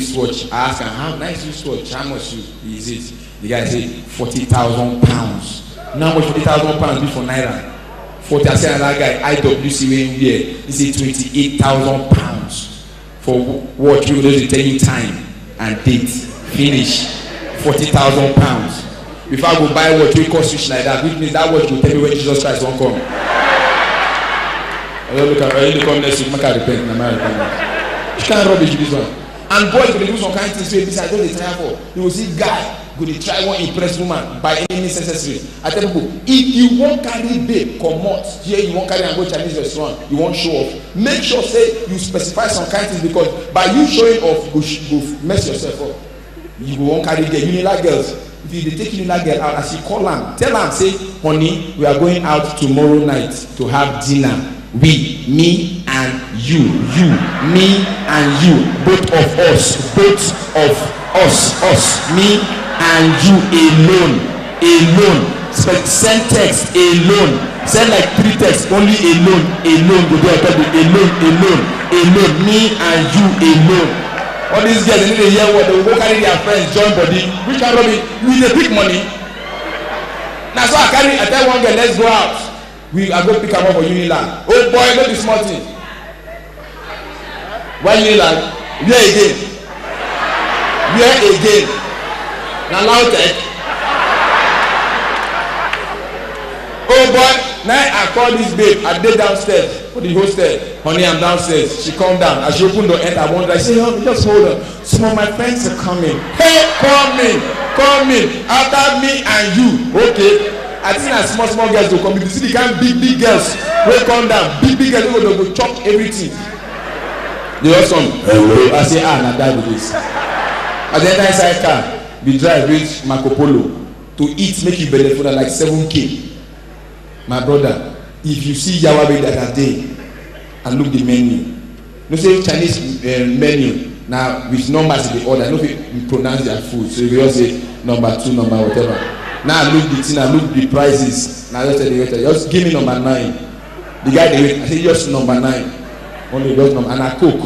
I ask him, how nice wristwatch? How much is it? The guy say 40,000 pounds. Now much 40,000 pounds be for naira? 40. I say another guy IWC wey wear. He say 28,000 pounds for watch. We will tell you time and date. Finish 40,000 pounds. If I go buy watch, we cost switch like that. Which means that watch will tell me when Jesus Christ won't come. I don't look at you come next week, make I repent in America. You can't rubbish this one. And boys will do some kind of things where I don't try for. You will see guy go to try one impress woman by any means necessary. I tell people, if you won't carry babe, come out here, you won't carry and go Chinese restaurant, you won't show off. Make sure say you specify some kind of things because by you showing off, you go mess yourself up. You won't carry girl. Unilag girls. If you take Unilag girl out, as you call them, tell them, say, honey, we are going out tomorrow night to have dinner. We, me and you, me and you, both of us, me and you alone. Send text alone. Send like 3 texts, only alone. Go there, alone. Me and you alone. All these girls, they need to hear what they will go carry their friends, join body. Which can rub it with the big money. Now, so I tell one girl, let's go out. I go pick her up for Unilag. Oh boy, look this small thing. Why Unilag? Where again? Now loud tech. Oh boy, now I call this babe. I did downstairs for the hostel. Honey, I'm downstairs. She come down. As she open the door, I wonder. I say, oh, just hold on. Some of my friends are coming. Hey, come in. After me and you. Okay. I think that small girls will come. You see the kind of big girls will come down. Big girls will go chop everything. They also hello. I say, now that with this. At the end inside car, we drive reach Marco Polo to eat, make you better for like 7K. My brother, if you see Yawabe that day and look the menu, no say Chinese menu now with numbers in the order. No we pronounce their food, so we all say number 2, number whatever. Now look the thing, I look the prices. Now just tell the waiter, just give me number 9. The guy they wait, I say just number 9. Only just number and I cook.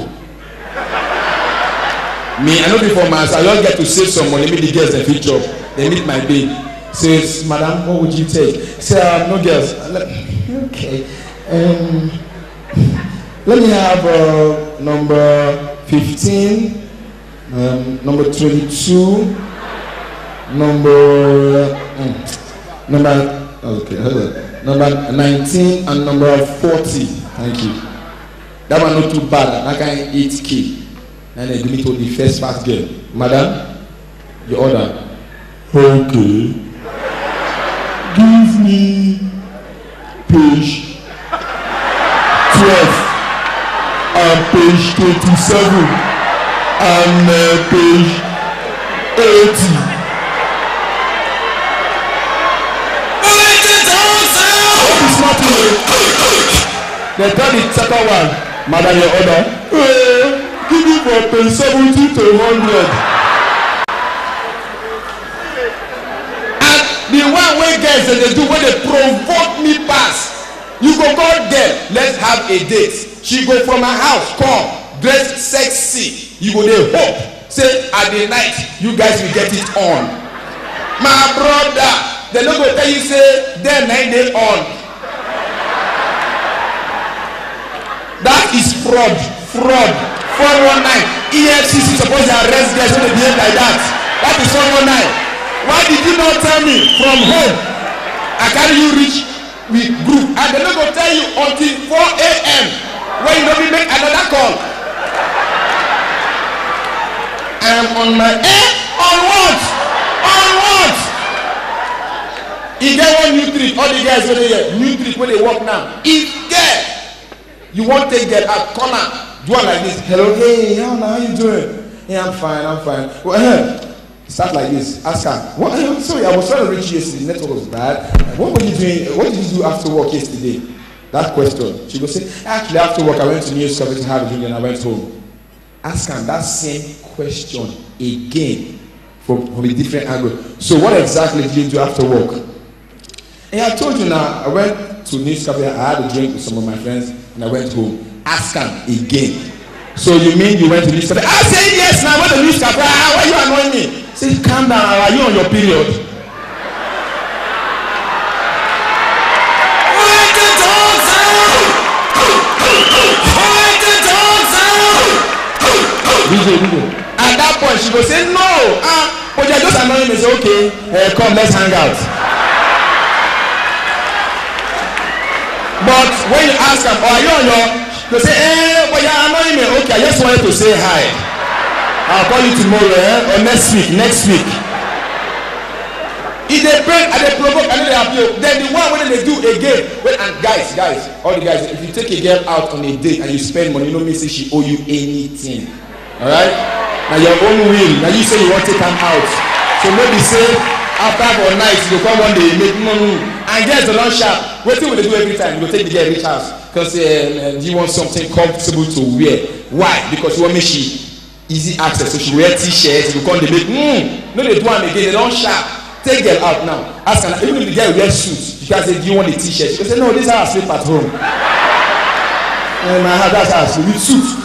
Me, I know before my house, I just get to save some money, meet the girls that fit job. They meet my babe. Says, madam, what would you take? Say, no girls. Okay. Let me have number 15, number 22, number 19 and number 40. Thank you. That one not too bad. I can eat key. And then give me to the first fast girl. Madam, your order. Okay. Give me page 12 and page 27 and page 80. They tell the second one, Madam, your order. Give me from page 70 to 100. And the one way girls they do when they provoke me pass. You go call them, let's have a date. She go from her house, come, dress sexy. You go there, hope. Say at the night, you guys will get it on. My brother, they no go tell you say, then 9 days on. That is fraud. 419. EFCC supposed to arrest guys when they behave like that. That is 419. Why did you not tell me from home? I carry you reach with group and they not go tell you until 4 a.m. when you don't make another call. I am on my air. On what? On what? If get one new trick, all the guys over there, new trick when they walk now. If get you want to get a corner, do one like this. Hello, hey, how you doing? Hey, I'm fine. Well, start like this. Ask her. What? Sorry, I was trying to reach you yesterday. The network was bad. What were you doing? What did you do after work yesterday? That question. She go say, actually, after work, I went to News Cafe to have a drink and I went home. Ask her that same question again from a different angle. So, what exactly did you do after work? And I told you now, I went to News Cafe, I had a drink with some of my friends. And I went home. Ask him again. So you mean you went to news cafe? I say yes. Now I went to news cafe. Why you annoying me? Say calm down. Are you on your period? At that point she go say no. But you're just annoying me. Say okay. Come, let's hang out. But when you ask them, are you on your, they say, but you're annoying me. Okay, I just wanted to say hi. I'll call you tomorrow or next week. If they break and they provoke and they appeal, then the one when they do again. Well, and guys, all the guys, if you take a girl out on a date and you spend money, you don't mean say she owe you anything. Alright? Now your own will. Now you say you want to take them out. So maybe say after 4 nights, you come one day, make money. And girls are not sharp. What do they do every time? You go take the girl rich house because you want something comfortable to wear. Why? Because you want me she easy access. So she wear t-shirts. You come they make no they do one again. They don't sharp. Take girl out now. Ask her even if the girl wear suits. You can say do you want the t-shirt? She say no. This is how I sleep at home. And that's how I sleep with suits.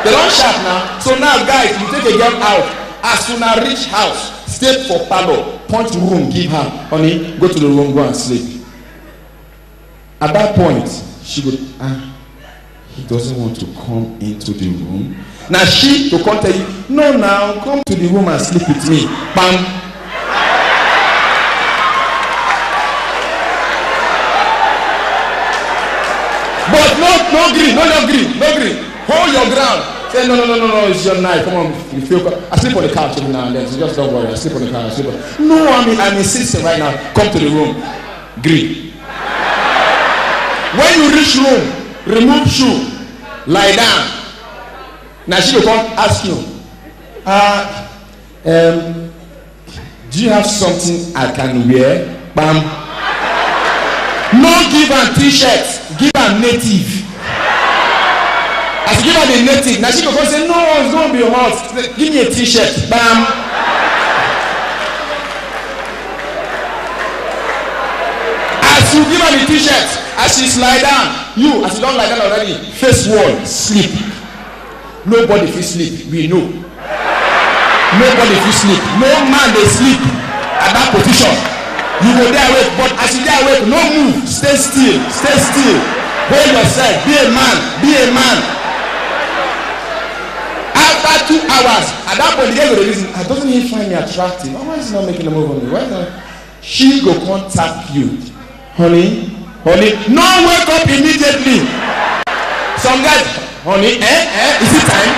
They don't sharp now. So now guys, you take a girl out. As soon as reach house, stay for parlor, punch room, give her, honey, go to the room, go and sleep. At that point, she would, he doesn't want to come into the room. Now she to come tell you, no, now come to the room and sleep with me. Bam. But no green. Hold your ground. Say no, it's your night. Come on, you feel. I sleep on the couch every now and then. So just don't worry. I sleep on the couch. No, I'm insisting right now. Come to the room. Green. When you reach room, remove shoe, lie down. Now she will come ask you, do you have something I can wear? Bam. No give her t-shirts, give her native. As you give her the native, now she will come say, no, it's going to be hot. Give me a t-shirt. Bam. As you give her the t-shirt, as she slide down, you, as you don't lie down already, face wall, sleep. Nobody will sleep, we know. Nobody will sleep. No man they sleep at that position. You go there awake, but as you there awake, no move, stay still. Hold yourself, be a man. After 2 hours, at that point, the guy will reason, doesn't he find me attractive? Why is he not making a move on me? Why not? She go contact you. Honey, no wake up immediately. Some guys, Honey, is it time?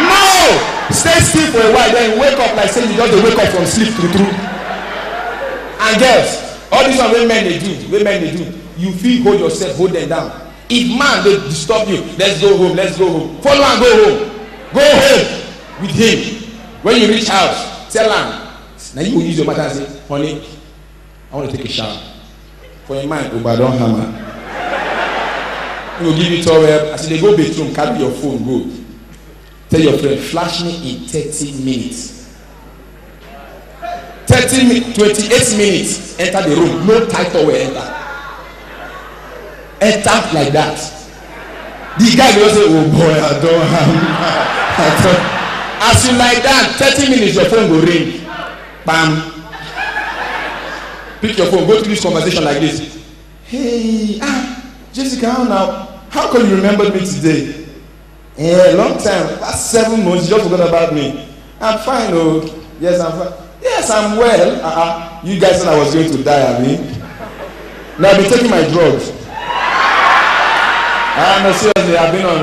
No! Stay still for a while, then wake up like saying you just wake up from sleep through. And girls, all this one women they do. You feel hold yourself, hold them down. If man they disturb you, let's go home. Follow and go home. Go home with him. When you reach house, tell him. Now you will use your matter and say, honey, I want to take a shower. For a man, Obadon hammer. He will give you towel. I say they go bedroom, carry your phone, go. Tell your friend, flash me in 30 minutes. 28 minutes, enter the room. No title will enter. Enter like that. The guy will say, oh boy, I don't have. As you like that, 30 minutes, your phone will ring. Bam. Pick your phone, go to this conversation like this. Hey, Jessica, how now? How come you remembered me today? Yeah, long time. Past 7 months, you just forgot about me. I'm fine, oh. Yes, I'm fine. Yes, I'm well. You guys said I was going to die, I mean. Now I've been taking my drugs. No, seriously, I've been on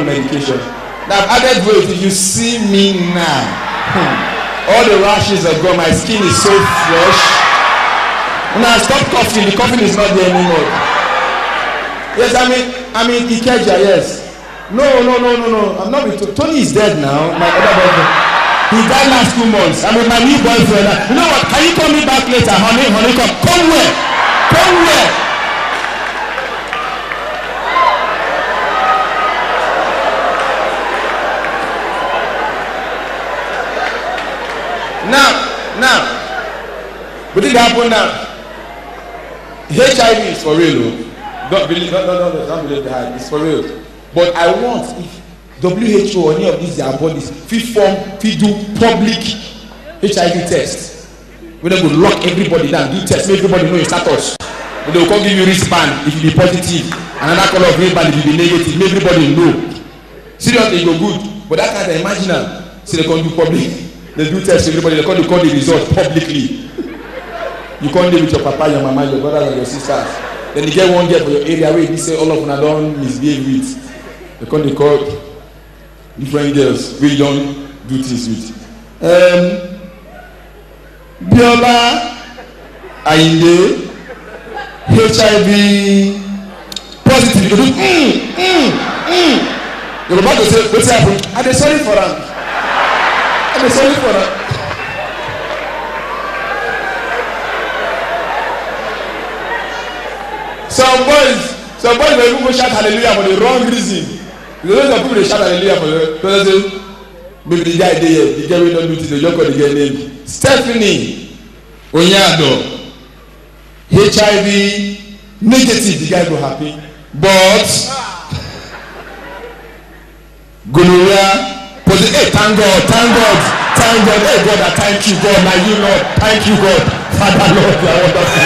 medication. Now I've added weight. If you see me now, all the rashes are gone. My skin is so fresh. Now stop coughing. The coughing is not there anymore. Yes, I mean Ikeja, yes. No. I'm not with Tony is dead now. My other boyfriend. He died last 2 months. I mean my new boyfriend. You know what? Can you call me back later? Honey, come where? Come where? Now, what did happen now? HIV is for real. Don't believe the hype. It's for real. But I want if WHO or any of these their bodies do public HIV test. When they will lock everybody down, do test, make everybody know your status. But they will come give you wristband if you be positive, another color of wristband if you be negative. Make everybody know. Seriously, you go good. But that kind of imagine so they can do public. They do test everybody. They can't call the result publicly. You can't live with your papa, your mama, your brothers, and your sisters. Then you get one girl for your area where you say all of them don't misbehave with. They can't call different girls where you don't do things with. Biola, Ainde, HIV positive. You do You're about to say, what's happening? Are they sorry for them? I'm sorry for that. Some boys will even shout hallelujah for the wrong reason. Because those people they shout hallelujah for the maybe the guy there, the guy will not do this, they just call the guy name. Stephanie Onyado, HIV negative, the guy go happy. But gonorrhea. Hey, thank God. Hey, God, thank you, God. Now you, Lord. Thank you, God. Father, Lord, you are wonderful.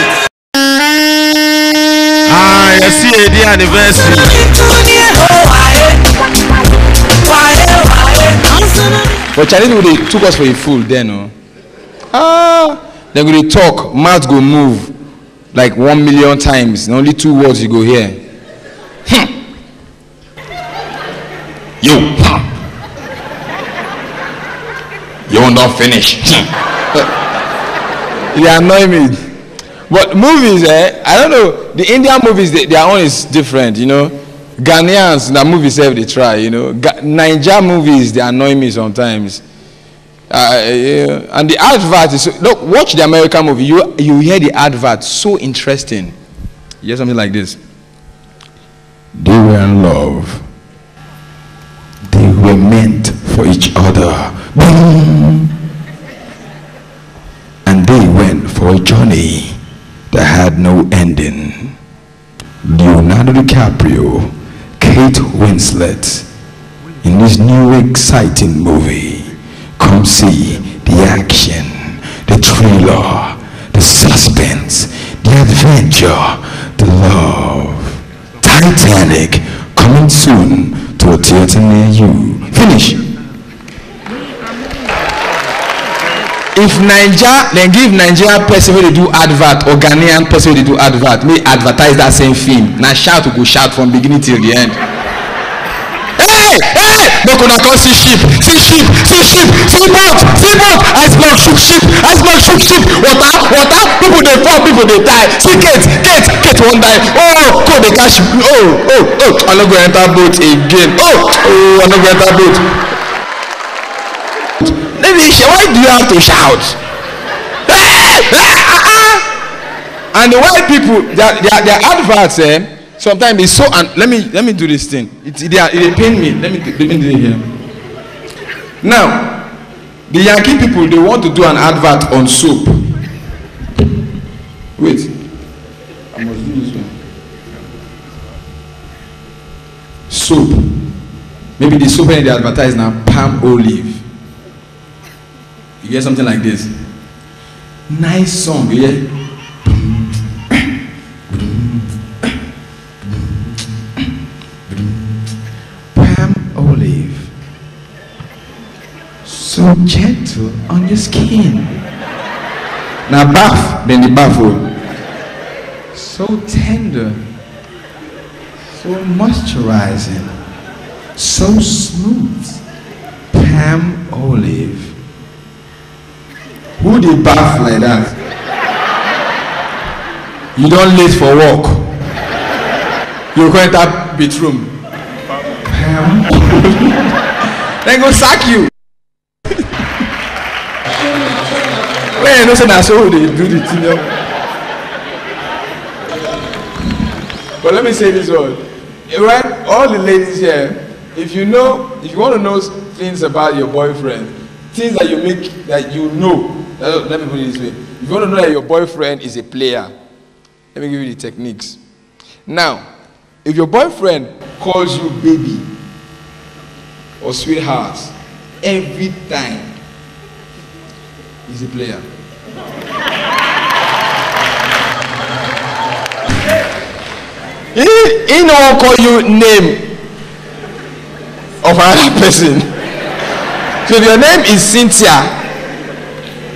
You see the anniversary. But Chinese they took us for a fool then, then we talk, mouth go move like 1 million times, and only 2 words you go hear. You will not finish. They annoy me. But movies, I don't know. The Indian movies, their own is different, you know. Ghanaians, the movies they try, you know. Niger movies, they annoy me sometimes. And the advert is, look, watch the American movie. You hear the advert, so interesting. You hear something like this. They were in love. They were meant for each other. And they went for a journey that had no ending. Leonardo DiCaprio, Kate Winslet, in this new exciting movie. Come see the action, the thriller, the suspense, the adventure, the love. Titanic, coming soon to a theater near you. Finish. If Nigeria, then give Nigerian person where they do advert or Ghanaian person where they do advert, may advertise that same film. Now shout to go shout from beginning till the end. Hey! Hey, hey! Make una come see sheep, see sheep, see sheep, see boat, see boat. Ice block shook sheep, ice block shook sheep. Water, water. People they fall, people they die. See Kate, Kate, Kate won't die. Oh, go they catch. I'm not going to enter boat again. I'm not going to enter boat. Why do you have to shout? And the white people, their adverts, sometimes it's so. And let me do this thing. It pain me. Let me do it here. Now, the Yankee people, they want to do an advert on soap. Wait, I must do this one. Soap. Maybe the soap they advertise now, palm olive. You hear something like this. Nice song, you hear? Palm olive. So gentle on your skin. Now bath, then the bath. So tender. So moisturizing. So smooth. Palm olive. Who did bath like that? You don't late for work. You go enter bathroom. Then go sack you. When you know say that's how they do the thing. But let me say this one. Right, all the ladies here, if you want to know things about your boyfriend, things that you make that you know. Let me put it this way. If you want to know that your boyfriend is a player, let me give you the techniques. Now, if your boyfriend calls you baby or sweetheart every time, he's a player. He no one call you name of another person. So if your name is Cynthia,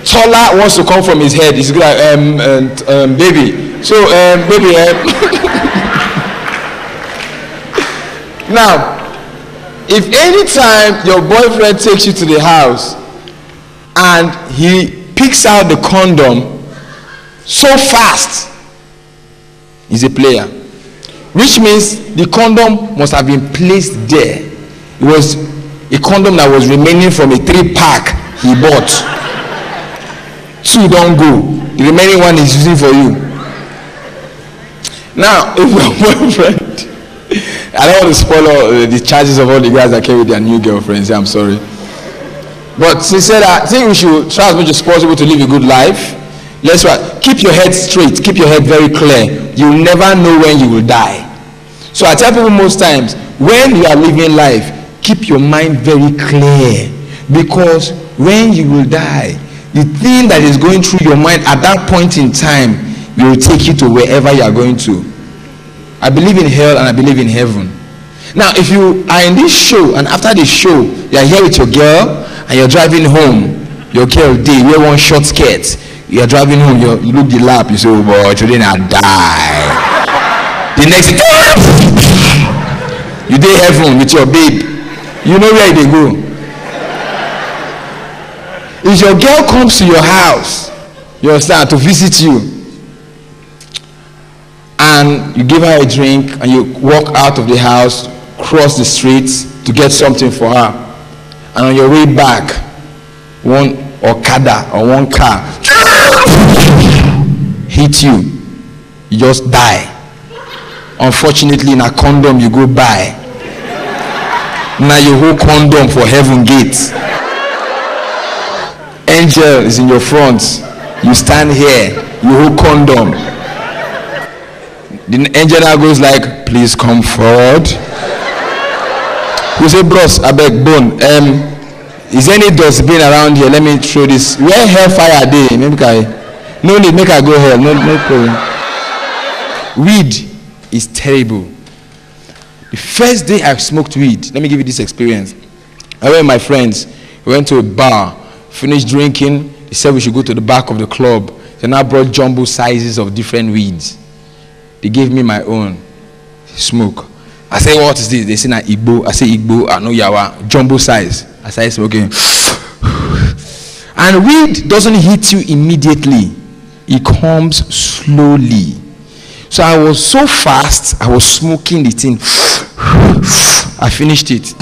Chola wants to come from his head. He's like, baby. So, baby. Now, if any time your boyfriend takes you to the house and he picks out the condom so fast, he's a player. Which means the condom must have been placed there. It was a condom that was remaining from a 3-pack he bought. 2 don't go. The remaining one is using for you. Now, if your boyfriend, I don't want to spoil all the charges of all the guys that came with their new girlfriends. I'm sorry. But she said, I think we should try as much as possible to live a good life. Let's keep your head straight. Keep your head very clear. You'll never know when you will die. So I tell people most times, when you are living life, keep your mind very clear. Because when you will die, the thing that is going through your mind at that point in time will take you to wherever you are going to. I believe in hell and I believe in heaven. Now, if you are in this show and after the show, you are here with your girl and you're driving home, your girl day, wear one short skirt, you are driving home, you look the lap, you say, oh boy, today I die. The next day, you dey heaven with your babe. You know where they go. If your girl comes to your house, you understand, to visit you, and you give her a drink and you walk out of the house, cross the streets to get something for her, and on your way back, one Okada or one car hit you, you just die. Unfortunately, in a condom you go buy. Now you hold condom for heaven gates. Angel is in your front. You stand here, you hold condom. The angel now goes like, please come forward. You say, bros, I beg bone. Is any dustbin around here? Let me throw this. Where hellfire day? No need, make I go hell. No problem. Weed is terrible. The first day I smoked weed, let me give you this experience. I went with my friends. We went to a bar, finished drinking. They said we should go to the back of the club. They now brought jumbo sizes of different weeds. They gave me my own. Smoke. I say, what is this? They say, na Igbo. I say, Igbo, I know Yawa, jumbo size. I say, smoking. And weed doesn't hit you immediately. It comes slowly. So I was so fast, I was smoking the thing. I finished it.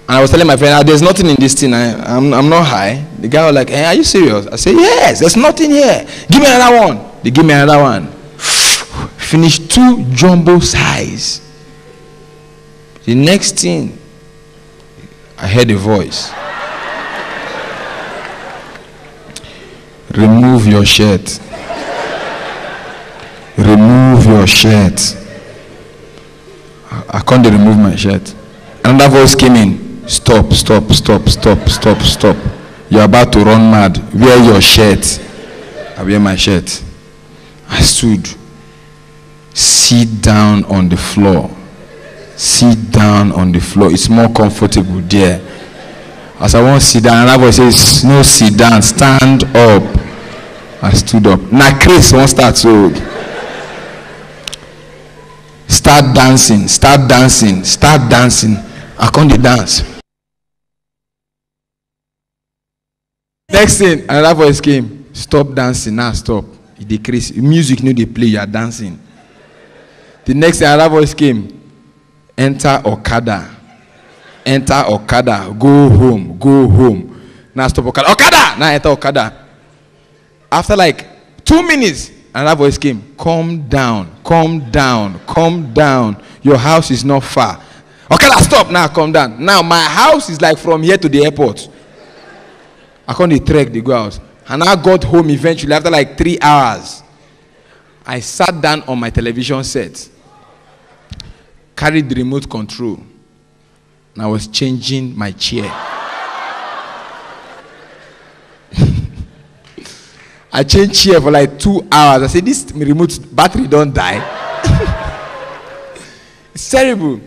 And I was telling my friend, there's nothing in this thing. I'm not high. The guy was like, hey, are you serious? I said, yes, there's nothing here. Give me another one. They give me another one. Finished 2 jumbo size. The next thing, I heard a voice. Remove your shirt. Remove your shirt. I can't remove my shirt. Another voice came in. Stop, stop, stop, stop, stop, stop. You're about to run mad. Wear your shirt. I wear my shirt. I stood. Sit down on the floor. Sit down on the floor. It's more comfortable there. As I want to sit down, another voice says, no, sit down. Stand up. I stood up. Now Chris won't start, so start dancing. Start dancing. Start dancing. I can't dance. Next thing, another voice came. Stop dancing. Now stop. It decrease. Music no they play. You are dancing. The next thing, another voice came. Enter Okada. Enter Okada. Go home. Go home. Now stop Okada. Okada. Now enter Okada. After like 2 minutes, another voice came. Calm down. Calm down. Calm down. Your house is not far. Okada, stop. Now calm down. Now my house is like from here to the airport. I can't trek, they go out. And I got home eventually after like 3 hours. I sat down on my television set, carried the remote control, and I was changing my chair. I changed chair for like 2 hours. I said, this remote battery don't die. It's terrible.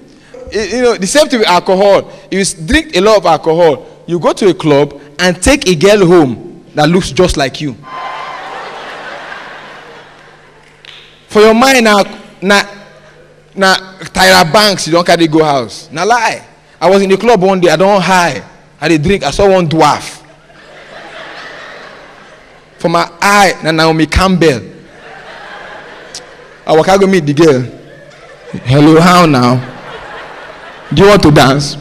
You know, the same thing with alcohol. If you drink a lot of alcohol, you go to a club and take a girl home that looks just like you. For your mind now, Tyra Banks, you don't carry go house. Now lie. I was in the club one day, I don't high. I did drink, I saw one dwarf. For my eye, Naomi Campbell. I walk out go meet the girl. Hello, how now? Do you want to dance?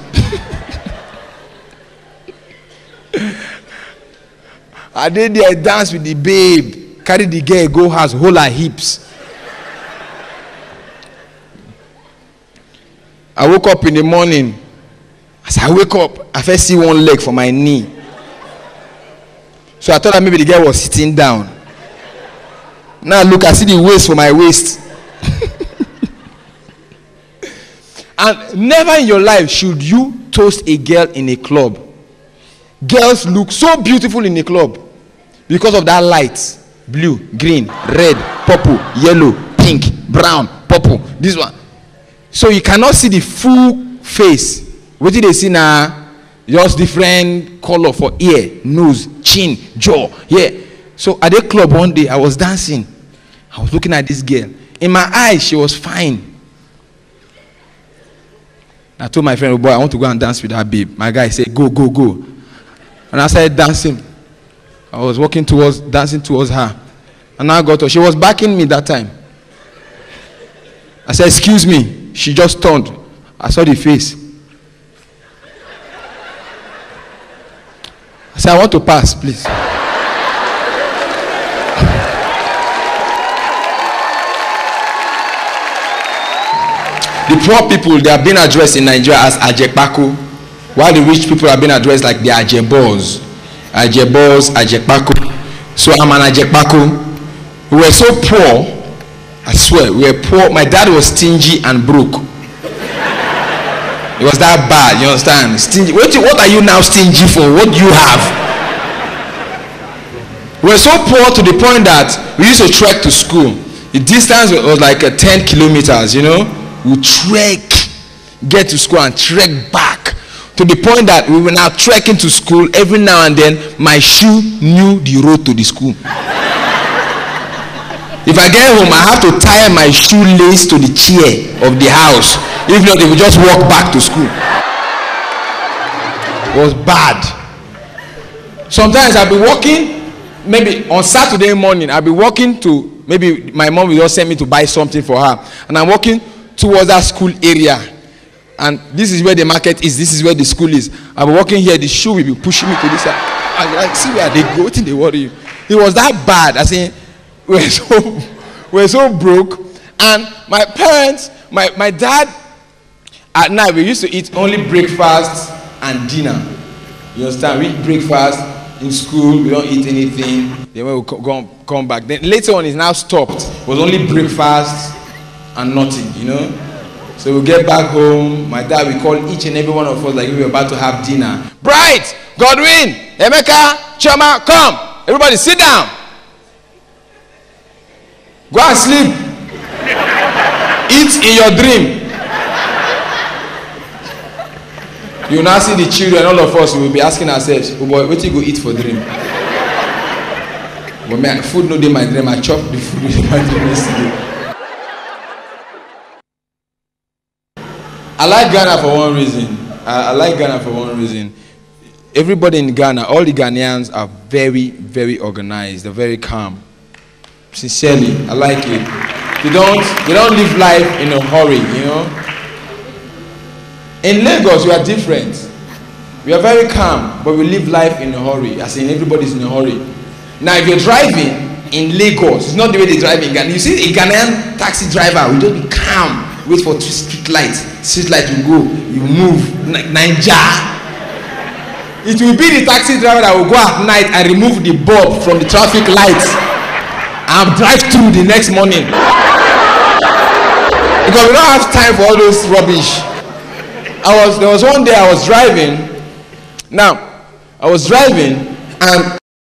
I did there dance with the babe, carry the girl, go house, hold her hips. I woke up in the morning. As I wake up, I first see one leg for my knee. So I thought that maybe the girl was sitting down. Now look, I see the waist for my waist. And never in your life should you toast a girl in a club. Girls look so beautiful in a club because of that light. Blue, green, red, purple, yellow, pink, brown, purple. This one. So you cannot see the full face. What did they see now? Just different color for ear, nose, chin, jaw. Yeah. So at the club one day, I was dancing. I was looking at this girl. In my eyes, she was fine. I told my friend, oh boy, I want to go and dance with that babe. My guy said, go, go, go. And I started dancing. I was dancing towards her. And I got her. She was backing me that time. I said, excuse me. She just turned. I saw the face. I said, I want to pass, please. The poor people, they are being addressed in Nigeria as Ajekpaku, while the rich people are being addressed like the Ajebos. Ajebos, Ajekpaku. So I'm an Ajekpaku. We were so poor, I swear, we were poor. My dad was stingy and broke. It was that bad, you understand? Stingy. What are you now stingy for? What do you have? We were so poor to the point that we used to trek to school. The distance was like 10 kilometers, you know. We trek, get to school and trek back. To the point that we were now trekking to school. Every now and then, my shoe knew the road to the school. If I get home, I have to tie my shoelace to the chair of the house. If not, they will just walk back to school. It was bad. Sometimes I'll be walking, maybe on Saturday morning, I'll be walking to, maybe my mom will just send me to buy something for her. And I'm walking towards that school area. And this is where the market is, this is where the school is. I'll be walking here, the shoe will be pushing me to this side. I like, see where they go, think they worry. It was that bad. I say, we're so broke. And my parents, my dad, at night we used to eat only breakfast and dinner. You understand? We eat breakfast in school, we don't eat anything. Then when we come back. Then later on it's now stopped. It was only breakfast and nothing, you know. So we get back home, my dad will call each and every one of us like we were about to have dinner. Bright, Godwin, Emeka, Chama, come. Everybody sit down. Go and sleep. Eat in your dream. You now see the children, all of us will be asking ourselves, oh boy, what you go eat for dream? When my food no dey my dream, I chop the food in my dream yesterday. I like Ghana for one reason. I like Ghana for one reason. Everybody in Ghana, all the Ghanaians are very, very organized. They're very calm. Sincerely, I like it. They don't live life in a hurry, you know. In Lagos, we are different. We are very calm, but we live life in a hurry. As in, everybody's in a hurry. Now, if you're driving in Lagos, it's not the way they drive in Ghana. You see a Ghanaian taxi driver will just be calm. Wait for street lights. Street light will go. You move. Ninja. It will be the taxi driver that will go at night and remove the bulb from the traffic lights and drive through the next morning. Because we don't have time for all those rubbish. There was one day I was driving. Now, I was driving and